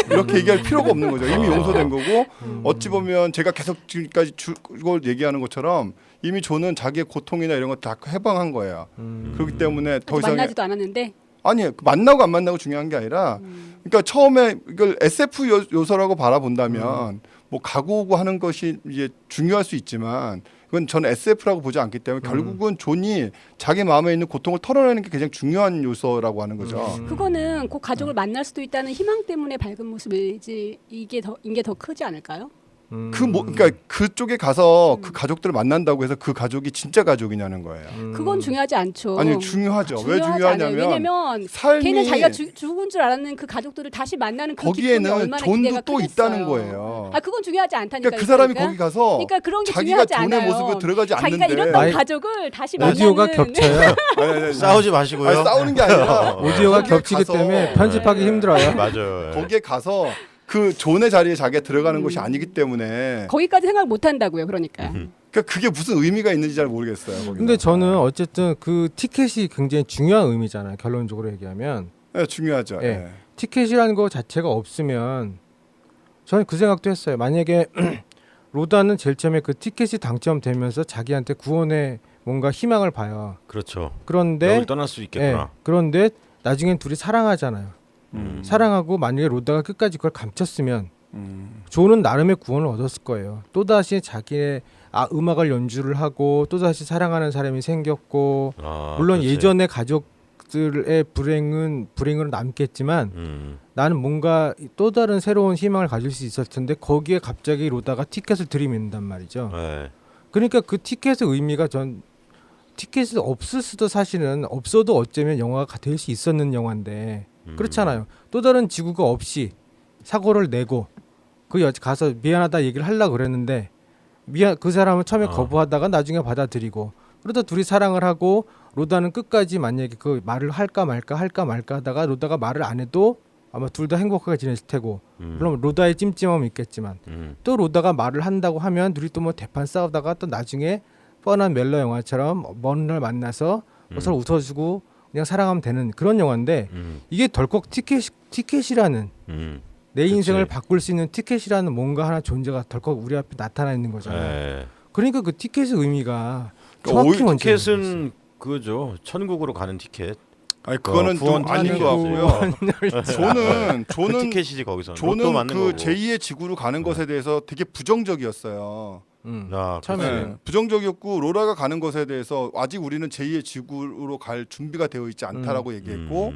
이렇게 얘기할 필요가 없는 거죠. 이미 용서된 거고 어찌 보면 제가 계속 지금까지 그걸 얘기하는 것처럼 이미 존은 자기의 고통이나 이런 거 다 해방한 거예요. 그렇기 때문에 더 이상 만나지도 않았는데 아니 만나고 안 만나고 중요한 게 아니라 그러니까 처음에 이걸 SF 요소라고 바라본다면 뭐 가고 오고 하는 것이 이제 중요할 수 있지만 그건 저는 SF라고 보지 않기 때문에 결국은 존이 자기 마음에 있는 고통을 털어내는 게 가장 중요한 요소라고 하는 거죠. 그거는 그 가족을 만날 수도 있다는 희망 때문에 밝은 모습이지 이게 더 크지 않을까요? 그러니까 그쪽에 가서 그 가족들을 만난다고 해서 그 가족이 진짜 가족이냐는 거예요. 그건 중요하지 않죠. 아니 중요하죠. 왜 중요하지 중요하냐면 않아요. 왜냐면 삶이 걔는 자기가 죽은 줄 알았는 그 가족들을 다시 만나는 그 기쁨이 거기에는 얼마나 존도 기대가 또 크겠어요. 있다는 거예요. 그건 중요하지 않다니까. 그러니까 그 사람이 거기 가서 그러니까 그런 게 자기가 중요하지 존의 않아요. 모습으로 들어가지 자기가 않는데 잃었던 가족을 다시 만나는 오디오가 겹쳐요. 아니, 싸우지 마시고요. 아니, 싸우는 게 아니라 오디오가 거기에 겹치기 가서 때문에 편집하기 힘들어요. 맞아요. 거기에 가서 그 존의 자리에 자기가 들어가는 것이 아니기 때문에 거기까지 생각 못 한다고요. 그러니까. 그러니까 그게 무슨 의미가 있는지 잘 모르겠어요. 거기는. 근데 저는 어쨌든 그 티켓이 굉장히 중요한 의미잖아요. 결론적으로 얘기하면. 네, 중요하죠. 예. 예. 티켓이라는 거 자체가 없으면 저는 그 생각도 했어요. 만약에 로다는 제일 처음에 그 티켓이 당첨되면서 자기한테 구원의 뭔가 희망을 봐요. 그렇죠. 그런데 여기 떠날 수 있겠구나. 그런데 나중엔 둘이 사랑하잖아요. 음. 사랑하고 만약에 로다가 끝까지 그걸 감췄으면 존은 나름의 구원을 얻었을 거예요. 또다시 자기의 음악을 연주를 하고 또다시 사랑하는 사람이 생겼고 물론 그렇지. 예전의 가족들의 불행으로 남겠지만 나는 뭔가 또 다른 새로운 희망을 가질 수 있었을 텐데 거기에 갑자기 로다가 티켓을 들이민단 말이죠. 네. 그러니까 그 티켓의 의미가 티켓이 없을 수도 사실은 없어도 어쩌면 영화가 될 수 있었는 영화인데 그렇잖아요. 또 다른 지구가 없이 사고를 내고 그 가서 미안하다 얘기를 하려고 그랬는데 그 사람은 처음에 거부하다가 나중에 받아들이고 그러다 둘이 사랑을 하고 로다는 끝까지 만약에 그 말을 할까 말까 하다가 로다가 말을 안 해도 아마 둘 다 행복하게 지냈을 테고 물론 로다의 찜찜함은 있겠지만 또 로다가 말을 한다고 하면 둘이 또 뭐 대판 싸우다가 또 나중에 뻔한 멜로 영화처럼 먼 날 만나서 서로 웃어주고 그냥 사랑하면 되는 그런 영화인데 이게 덜컥 티켓이라는 내 인생을 바꿀 수 있는 티켓이라는 뭔가 하나 존재가 덜컥 우리 앞에 나타나 있는 거잖아요. 네. 그러니까 그 티켓의 의미가 그러니까 정확히 뭔지 티켓은 그거죠. 천국으로 가는 티켓. 아니 그거는 좀 아닌 것 같고요. 조는 그 티켓이지 거기서. 조는 그 제2의 지구로 가는 것에 대해서 되게 부정적이었어요. 처음에 네, 부정적이었고 로라가 가는 것에 대해서 아직 우리는 제2의 지구로 갈 준비가 되어 있지 않다라고 얘기했고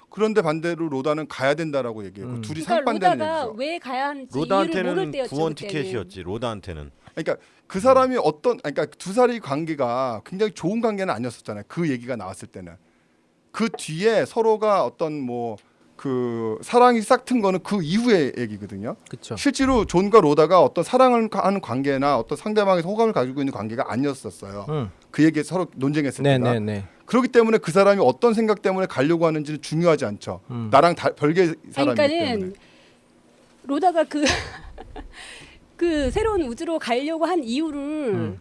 그런데 반대로 로다는 가야 된다라고 얘기했고 둘이 상반되는 로다가 얘기죠. 왜 가야 하는지 이유를 모를 로다한테는 때였죠. 구원 그때는. 티켓이었지. 로다한테는. 그러니까 그 사람이 그러니까 두 사람의 관계가 굉장히 좋은 관계는 아니었었잖아요. 그 얘기가 나왔을 때는 그 뒤에 서로가 어떤 뭐 그 사랑이 싹튼 거는 그 이후의 얘기거든요. 그쵸. 실제로 존과 로다가 어떤 사랑을 하는 관계나 어떤 상대방에서 호감을 가지고 있는 관계가 아니었었어요. 그 얘기 서로 논쟁했을 때가. 그렇기 때문에 그 사람이 어떤 생각 때문에 가려고 하는지는 중요하지 않죠. 나랑 별개의 사람이기 그러니까는 때문에. 로다가 그 새로운 우주로 가려고 한 이유를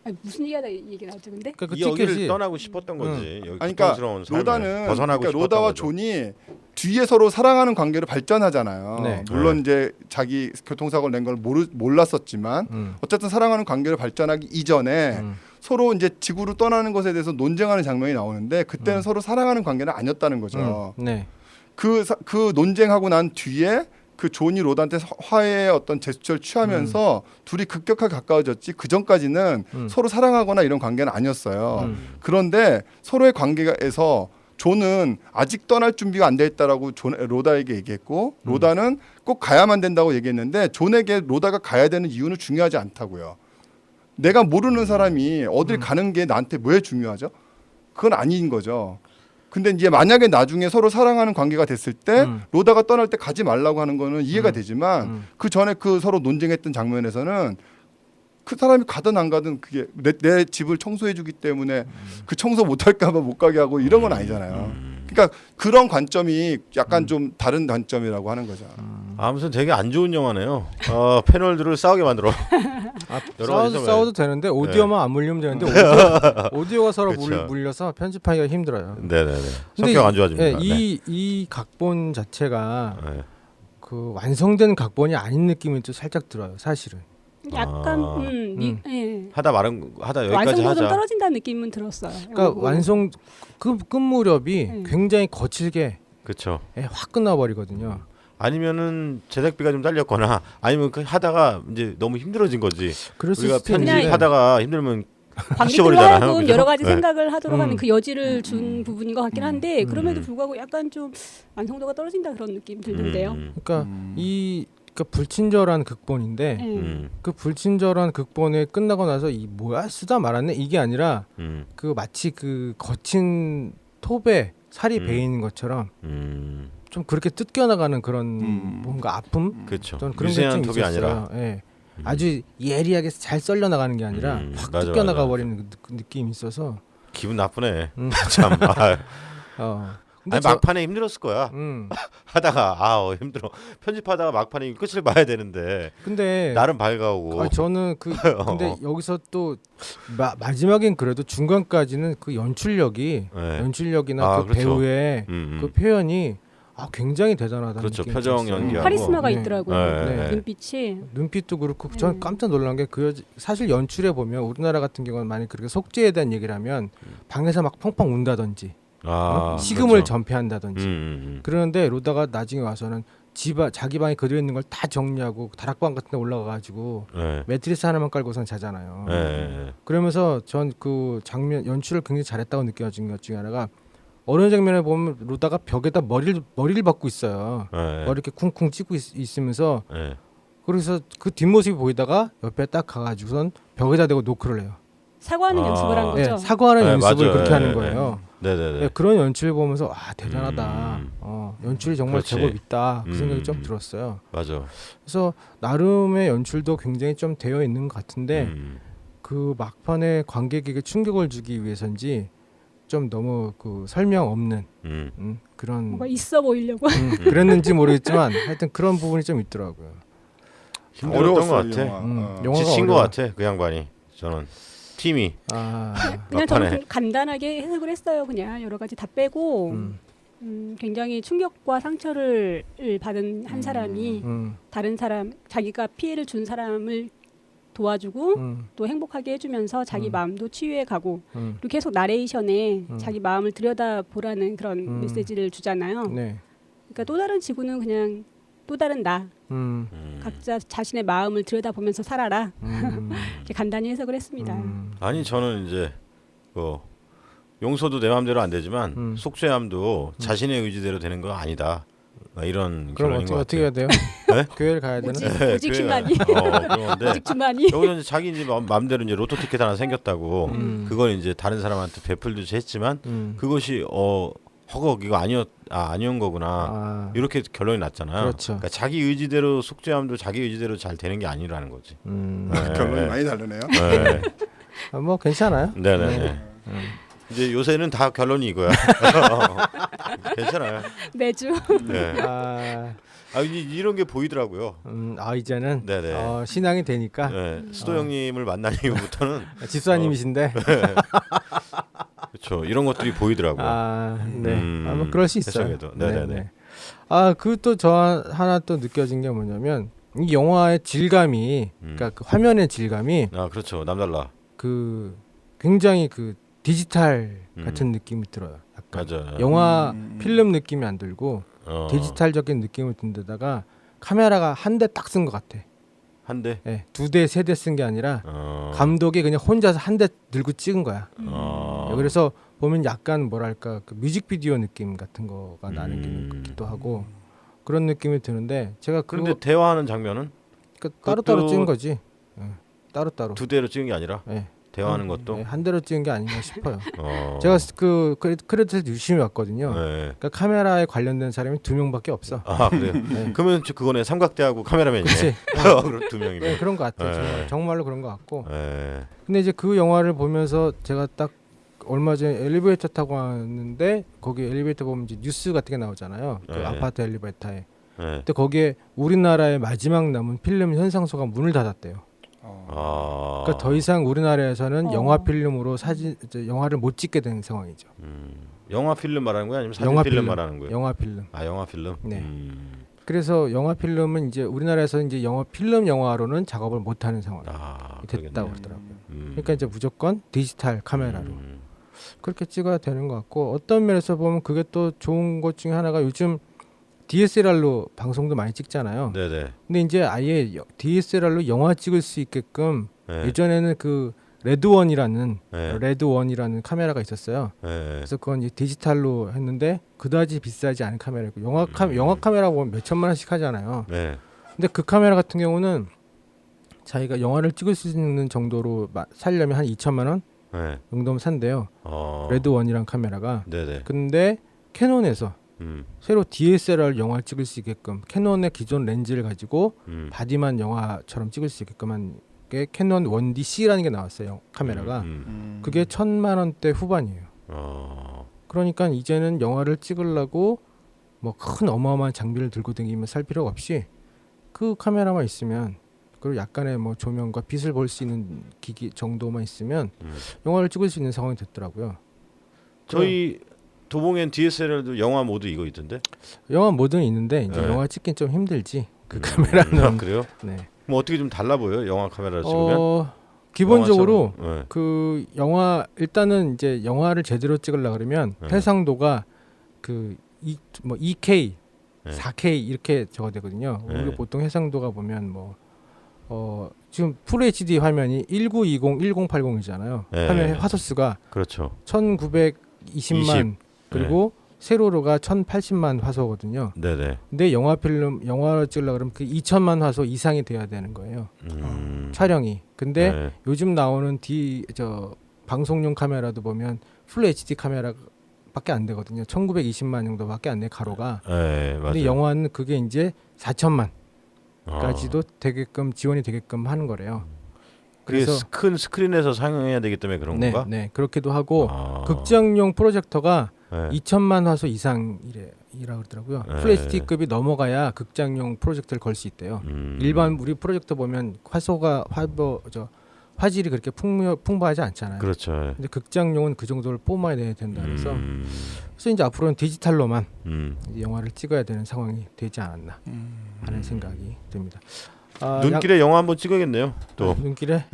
아니, 무슨 얘기 나왔죠 근데? 그러니까 그 이 여기를 티켓이 떠나고 싶었던 거지. 여기 아니, 그러니까 고통스러운 삶을 로다는 벗어나고 그러니까 싶었던 로다와 거죠. 존이 뒤에 서로 사랑하는 관계를 발전하잖아요. 네. 물론 이제 자기 교통사고를 낸 걸 몰랐었지만 어쨌든 사랑하는 관계를 발전하기 이전에 서로 이제 지구로 떠나는 것에 대해서 논쟁하는 장면이 나오는데 그때는 서로 사랑하는 관계는 아니었다는 거죠. 그 논쟁하고 난 뒤에 그 존이 로다한테 화해의 어떤 제스처를 취하면서 둘이 급격하게 가까워졌지 그 전까지는 서로 사랑하거나 이런 관계는 아니었어요. 그런데 서로의 관계에서 존은 아직 떠날 준비가 안 돼 있다라고 로다에게 얘기했고 로다는 꼭 가야만 된다고 얘기했는데 존에게 로다가 가야 되는 이유는 중요하지 않다고요. 내가 모르는 사람이 어딜 가는 게 나한테 왜 중요하죠? 그건 아닌 거죠. 근데 이제 만약에 나중에 서로 사랑하는 관계가 됐을 때 로다가 떠날 때 가지 말라고 하는 거는 이해가 되지만 그 전에 그 서로 논쟁했던 장면에서는 그 사람이 가든 안 가든 그게 내 집을 청소해 주기 때문에 그 청소 못 할까 봐 못 가게 하고 이런 건 아니잖아요. 그러니까 그런 관점이 약간 좀 다른 관점이라고 하는 거죠. 아무튼 되게 안 좋은 영화네요. 패널들을 싸우게 만들어. 싸워도 되는데 오디오만 안 물리면 되는데 오디오가 서로 그렇죠. 물려서 편집하기가 힘들어요. 네네네. 성격 안 좋아집니다. 이 각본 자체가 그 완성된 각본이 아닌 느낌이 또 살짝 들어요. 사실은. 약간 하다 여기까지 완성도 하자. 좀 떨어진다는 느낌은 들었어요. 그러니까 완성 끝 무렵이 굉장히 거칠게 그렇죠. 확 끝나버리거든요. 아니면은 제작비가 좀 딸렸거나 아니면 그 하다가 이제 너무 힘들어진 거지. 우리가 편집하다가 힘들면 관객들로 하여금 여러 가지 네. 생각을 하도록 하는 그 여지를 준 부분인 것 같긴 한데 그럼에도 불구하고 약간 좀 완성도가 떨어진다 그런 느낌 들던데요. 그러니까 그러니까 불친절한 극본인데 그 불친절한 극본에 끝나고 나서 이 뭐야 쓰다 말았네 이게 아니라 그 마치 그 거친 톱에 살이 베이는 것처럼 좀 그렇게 뜯겨나가는 그런 뭔가 아픔 그렇죠. 그런 게 좀 있었어요. 아니라 아주 예리하게 잘 썰려 나가는 게 아니라 확 뜯겨나가 버리는 그 느낌이 있어서 기분 나쁘네. 참. 근데 아니, 막판에 힘들었을 거야. 하다가 힘들어. 편집하다가 막판에 끝을 봐야 되는데. 근데 나름 밝아오고. 저는 근데 여기서 또 마지막엔 그래도 중간까지는 그 연출력이나 그 그렇죠. 배우의 그 표현이 굉장히 대단하다는 그렇죠. 느낌이 표정 들었어요. 연기하고. 카리스마가 네. 있더라고요. 네. 눈빛이. 눈빛도 그렇고 전 네. 깜짝 놀란 게 사실 연출에 보면 우리나라 같은 경우는 만약 그렇게 속죄에 대한 얘기를 하면 방에서 막 펑펑 운다든지 식음을 그렇죠. 전폐한다든지 음. 그러는데 로다가 나중에 와서는 자기 방에 그대로 있는 걸 다 정리하고 다락방 같은 데 올라가가지고 네. 매트리스 하나만 깔고선 자잖아요. 네. 그러면서 전 그 장면 연출을 굉장히 잘했다고 느껴진 것 중에 하나가 어느 장면에 보면 로다가 벽에다 머리를 박고 있어요. 네. 머리 이렇게 쿵쿵 찍고 있으면서 네. 그래서 그 뒷모습이 보이다가 옆에 딱 가가지고선 벽에다 대고 노크를 해요. 사과하는 연습을 한 네, 거죠. 사과하는 네, 연습을 맞아요. 그렇게 네, 하는 네. 거예요. 네네네. 네, 그런 연출을 보면서 대단하다. 음. 연출이 정말 그렇지. 제법 있다. 그 생각이 좀 음. 들었어요. 맞아. 그래서 나름의 연출도 굉장히 좀 되어 있는 것 같은데 그 막판에 관객에게 충격을 주기 위해서인지 좀 너무 그 설명 없는 그런 뭔가 있어 보이려고. 그랬는지 모르겠지만 하여튼 그런 부분이 좀 있더라고요. 힘들었던 것 어려웠어요, 같아. 영화가 지친 것 어려워. 같아 그 양반이. 저는 팀이 그냥 저는 막판에. 간단하게 해석을 했어요. 그냥 여러 가지 다 빼고 굉장히 충격과 상처를 받은 한 사람이 다른 사람, 자기가 피해를 준 사람을 도와주고 또 행복하게 해주면서 자기 마음도 치유해 가고 그리고 계속 나레이션에 자기 마음을 들여다보라는 그런 메시지를 주잖아요. 네. 그러니까 또 다른 지구는 그냥 또 다른 나. 각자 자신의 마음을 들여다보면서 살아라. 이렇게 간단히 해석을 했습니다. 아니 저는 이제 그 용서도 내 마음대로 안 되지만 속죄함도 자신의 의지대로 되는 거 아니다. 이런 그럼 결론인 것 어떻게 같아요. 해야 돼요? 네? 교회를 가야 되나? 오직 주만이. 그런데 오직 주만이. 여기서 이제 자기 이제 마음대로 이제 로또 티켓 하나 생겼다고 그걸 이제 다른 사람한테 베풀듯이 했지만 그것이 허걱 이거 아니온 거구나. 이렇게 결론이 났잖아요. 그렇죠. 그러니까 자기 의지대로 속죄함도 자기 의지대로 잘 되는 게 아니라는 거지. 네. 결론이 많이 다르네요. 네. 뭐 괜찮아요. 네네네. 이제 요새는 다 결론이 이거야. 괜찮아요. 매주. 네. 이런 게 보이더라고요. 이제는 네네. 신앙이 되니까 네. 수도 형님을 만난 이후부터는 집사님이신데 그렇죠. 이런 것들이 보이더라고요. 뭐 그럴 수 있어요. 해석에도. 네네네. 그또 저 하나 또 느껴진 게 뭐냐면 이 영화의 질감이, 그러니까 그 화면의 질감이 그렇죠. 남달라. 그 굉장히 그 디지털 같은 느낌이 들어요. 약간 맞아. 영화 필름 느낌이 안 들고 디지털적인 느낌을 든 데다가 카메라가 한 대 딱 쓴 것 같아. 한 대. 네, 2대, 3대 쓴 게 아니라 감독이 그냥 혼자서 한 대 들고 찍은 거야. 그래서 보면 약간 뭐랄까 그 뮤직비디오 느낌 같은 거가 나는 게 있기도 하고 그런 느낌이 드는데 제가 그런데 대화하는 장면은 따로따로 찍은 거지. 따로따로. 두 대로 찍은 게 아니라 네. 대화하는 것도 한 대로 찍은 게 아닌가 싶어요. 어. 제가 그 크레딧에서 유심히 봤거든요. 네. 그러니까 카메라에 관련된 사람이 2명밖에 없어. 아 그래요? 네. 그러면 그거네 삼각대하고 카메라맨이네. 그치. 그럼 두 명이면. 네, 그런 것 같아요. 네. 정말로 그런 것 같고. 네. 근데 이제 그 영화를 보면서 제가 딱 얼마 전에 엘리베이터 타고 왔는데 거기 엘리베이터 보면 이제 뉴스 같은 게 나오잖아요. 그 네. 아파트 엘리베이터에. 네. 근데 거기에 우리나라의 마지막 남은 필름 현상소가 문을 닫았대요. 그러니까 더 이상 우리나라에서는 영화 필름으로 영화를 못 찍게 되는 상황이죠. 영화 필름 말하는 거야 아니면 사진 영화 필름 필름. 말하는 거예요? 영화 필름. 영화 필름. 네. 그래서 영화 필름은 이제 우리나라에서 이제 필름 영화로는 작업을 못 하는 상황이 됐다고 그러더라고요. 그러니까 이제 무조건 디지털 카메라로 그렇게 찍어야 되는 것 같고 어떤 면에서 보면 그게 또 좋은 것 중에 하나가 요즘 DSLR로 방송도 많이 찍잖아요. 네네. 근데 이제 아예 DSLR로 영화 찍을 수 있게끔 네. 예전에는 그 레드원이라는 네. 카메라가 있었어요. 네. 그래서 그건 이제 디지털로 했는데 그다지 비싸지 않은 카메라고 영화 카메라 보면 몇 천만 원씩 하잖아요. 네. 근데 그 카메라 같은 경우는 자기가 영화를 찍을 수 있는 정도로 살려면 한 2천만 원 네. 정도면 산대요. 레드원이란 카메라가. 네네. 근데 캐논에서 새로 DSLR 영화를 찍을 수 있게끔 캐논의 기존 렌즈를 가지고 바디만 영화처럼 찍을 수 있게끔 한 게 캐논 1DC라는 게 나왔어요. 카메라가. 그게 1,000만 원대 후반이에요. 그러니까 이제는 영화를 찍으려고 뭐 큰 어마어마한 장비를 들고 다니면 살 필요가 없이 그 카메라만 있으면 그리고 약간의 뭐 조명과 빛을 볼 수 있는 기기 정도만 있으면 영화를 찍을 수 있는 상황이 됐더라고요. 저희 도봉엔 DSLR도 영화 모드 이거 있던데. 영화 모드는 있는데 이제 네. 영화 찍긴 좀 힘들지. 그 카메라는. 그래요? 네. 뭐 어떻게 좀 달라 보여요? 영화 카메라 찍으면? 기본적으로 영화처럼. 네. 그 영화 일단은 이제 영화를 제대로 찍으려 그러면 네. 해상도가 그 뭐 2K, 네. 4K 이렇게 적어되거든요. 네. 우리가 보통 해상도가 보면 뭐 지금 풀 HD 화면이 1920, 1080이잖아요. 네. 화면 화소수가 그렇죠. 1920만 20. 그리고 세로로가 1080만 화소거든요. 네네. 근데 영화를 찍으려 그러면 그 2000만 화소 이상이 돼야 되는 거예요. 촬영이. 근데 네. 요즘 나오는 방송용 카메라도 보면 풀 HD 카메라밖에 안 되거든요. 1920만 정도밖에 안 돼 가로가. 네, 맞아요. 근데 영화는 그게 이제 4천만까지도 아. 되게끔 지원이 되게끔 하는 거래요. 그게 그래서 큰 스크린에서 상영해야 되기 때문에 그런 네, 건가? 네 그렇기도 하고 아. 극장용 프로젝터가 네. 2천만 화소 이상이라고 그러더라고요. 네. 풀 HD급이 넘어가야 극장용 프로젝터를 걸 수 있대요. 일반 우리 프로젝터 보면 화질이 그렇게 풍부하지 않잖아요. 그렇죠. 근데 극장용은 그 정도를 뿜어야 된다 그래서 그래서 이제 앞으로는 디지털로만 이제 영화를 찍어야 되는 상황이 되지 않았나 하는 생각이 듭니다. 눈길에 영화 한번 찍어야겠네요. 또 눈길에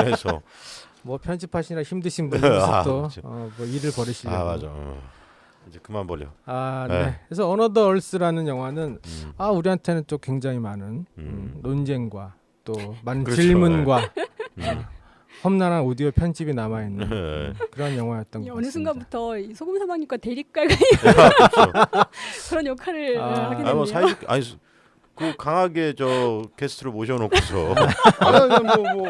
해서 뭐 편집하시느라 힘드신 분들 아, 또 그렇죠. 뭐 일을 벌이시려고. 맞아. 이제 그만 벌려. 네. 네. 그래서 어너더 얼스라는 영화는 우리한테는 또 굉장히 많은 논쟁과 또 많은 그렇죠. 질문과 험난한 오디오 편집이 남아 있는 네. 그런 영화였던 것 같습니다. 어느 순간부터 이 소금 사막님과 대립가가 그런 역할을 하게 됐네요. 뭐 사이좋게 그 강하게 저 게스트로 모셔놓고서 뭐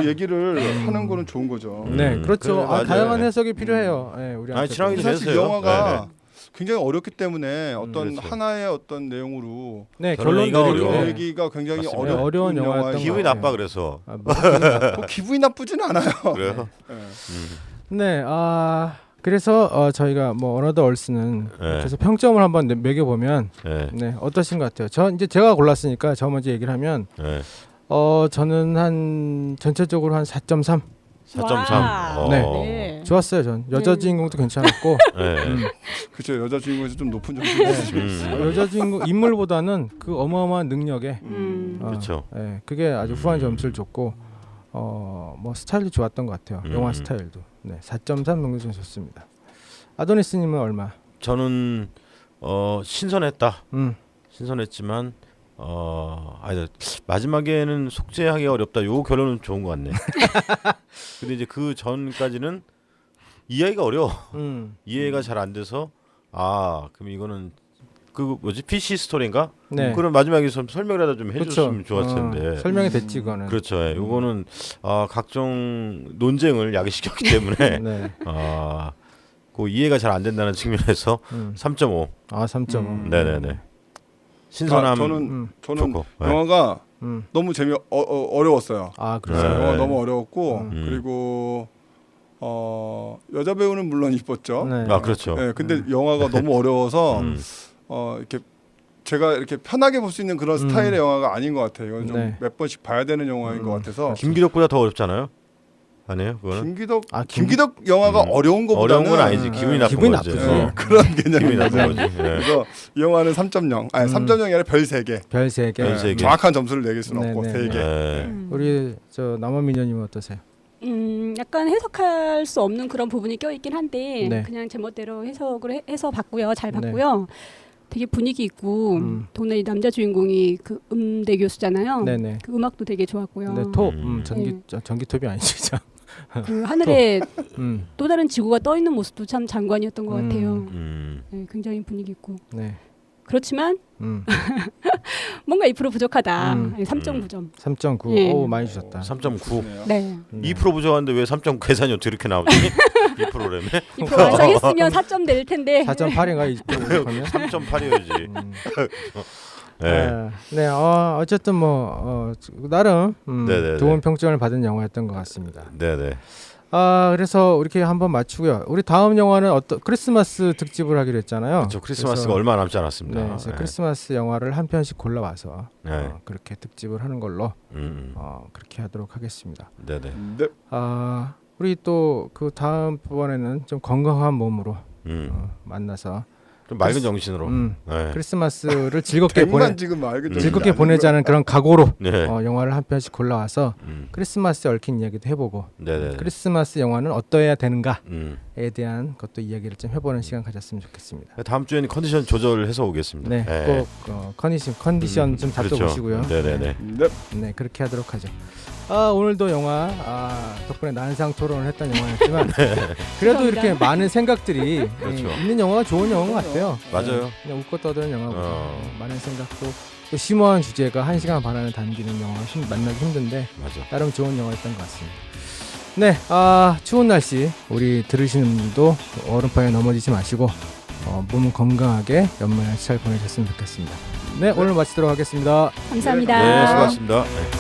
얘기를 하는 거는 좋은 거죠. 네, 그렇죠. 그래, 맞아요. 다양한 해석이 필요해요. 네, 우리한테. 친하게 좀 사실 됐어요. 영화가 네. 굉장히 어렵기 때문에 어떤 그렇죠. 하나의 어떤 내용으로 네, 결론 결론 내리기가 어려워. 내기가 굉장히 맞습니다. 어려운 영화였던 기분이 것 같아요. 나빠 그래서 뭐 기분이 나빠. 뭐 기분이 나쁘진 않아요. 그래요. 네. 네, 그래서 저희가 뭐 어너더 얼스는 그래서 평점을 한번 매겨보면 네, 어떠신 것 같아요? 제가 골랐으니까 저 먼저 얘기를 하면 저는 한 전체적으로 한 4.3. 4.3. 네. 네. 좋았어요. 전 여자 주인공도 괜찮았고 그렇죠. 여자 주인공에서 좀 높은 점수를 가지고 있어요. 여자 주인공 인물보다는 그 어마어마한 능력에 그렇죠. 그게 아주 후한 점수를 줬고 뭐 스타일도 좋았던 것 같아요. 영화 스타일도. 네, 4.3 명중 좋습니다. 아도니스님은 얼마? 저는 신선했다. 신선했지만 마지막에는 속죄하기가 어렵다. 요 결론은 좋은 것 같네. 근데 이제 그 전까지는 이해하기가 어려워. 이해가 잘 안 돼서 그럼 이거는 그 뭐지 PC 스토리인가? 네. 그럼 마지막에 설명이라도 좀 해줬으면 좋았을 텐데. 설명이 됐지 그거는. 그렇죠. 이거는 각종 논쟁을 야기시켰기 때문에 네. 그 이해가 잘 안 된다는 측면에서 3.5. 3.5. 네네네. 신선함. 저는 좋고. 네. 영화가 너무 어려웠어요. 그렇죠. 네. 영화 너무 어려웠고 그리고 여자 배우는 물론 이뻤죠. 네. 그렇죠. 네, 근데 영화가 너무 어려워서 이렇게 제가 이렇게 편하게 볼 수 있는 그런 스타일의 영화가 아닌 것 같아요. 이건 좀 네. 몇 번씩 봐야 되는 영화인 것 같아서. 김기덕보다 더 어렵잖아요. 아니에요? 그거는 김기덕 영화가 어려운 것보다는 어려운 건 아니지. 기분이 나쁜 기분이 거지. 나쁘죠. 네, 그런 기분이 개념인 나쁜 거죠. 거지. 네. 그래서 이 영화는 3.0, 아니 3.0이 아니라 별 3개. 별 3개. 별 세 개. 정확한 점수를 매길 수는 네, 없고 네, 3개. 네. 우리 남원미녀님은 어떠세요? 약간 해석할 수 없는 그런 부분이 껴있긴 한데 네. 그냥 제멋대로 해석을 해서 봤고요. 잘 봤고요. 되게 분위기 있고 동네 남자 주인공이 그 음대 교수잖아요. 네네. 그 음악도 되게 좋았고요. 네, 톱. 전기톱이 아니죠. 그 하늘에 음. 또 다른 지구가 떠 있는 모습도 참 장관이었던 것 같아요. 음. 네, 굉장히 분위기 있고. 네. 그렇지만 뭔가 2% 부족하다. 3.9점. 3.9. 예. 오, 많이 주셨다. 3.9. 네. 2% 부족한데 왜 3.9 계산이 어떻게 이렇게 나오지? 2%라며? 2% 완성했으면 4점 낼 텐데. 4.8인가 그러면? 3.8이어야지. 네. 어쨌든 뭐 나름 네네네. 좋은 평점을 받은 영화였던 것 같습니다. 네네. 그래서 이렇게 한번 마치고요. 우리 다음 영화는 크리스마스 특집을 하기로 했잖아요. 그렇죠. 크리스마스가 그래서, 얼마 남지 않았습니다. 네, 그래서 크리스마스 영화를 한 편씩 골라와서 네. 그렇게 특집을 하는 걸로 음. 그렇게 하도록 하겠습니다. 네네. 네. 우리 또 그 다음 번에는 좀 건강한 몸으로 만나서 좀 맑은 정신으로. 네. 크리스마스를 즐겁게 백만 지금 알겠죠. 즐겁게 보내자는 그런 각오로 네. 영화를 한 편씩 골라와서 크리스마스에 얽힌 이야기도 해보고 네네. 크리스마스 영화는 어떠해야 되는가에 음. 대한 것도 이야기를 좀 해보는 시간 가졌으면 좋겠습니다. 다음 주에는 컨디션 조절해서 오겠습니다. 네, 네. 꼭 컨디션 좀 잡숴 그렇죠. 보시고요. 네네네. 네. 네, 그렇게 하도록 하죠. 오늘도 영화 덕분에 난상 토론을 했던 영화였지만 그래도 이렇게 많은 생각들이 그렇죠. 있는 영화가 좋은 영화 같아요. 맞아요. 그냥 웃고 떠드는 영화보다 많은 생각도 또 심오한 주제가 1시간 반 안에 담기는 영화 만나기 힘든데 맞아. 나름 좋은 영화였던 것 같습니다. 네, 추운 날씨 우리 들으시는 분들도 얼음판에 넘어지지 마시고 몸 건강하게 연말 잘 보내셨으면 좋겠습니다. 네, 오늘 마치도록 하겠습니다. 감사합니다. 네, 수고하셨습니다. 네.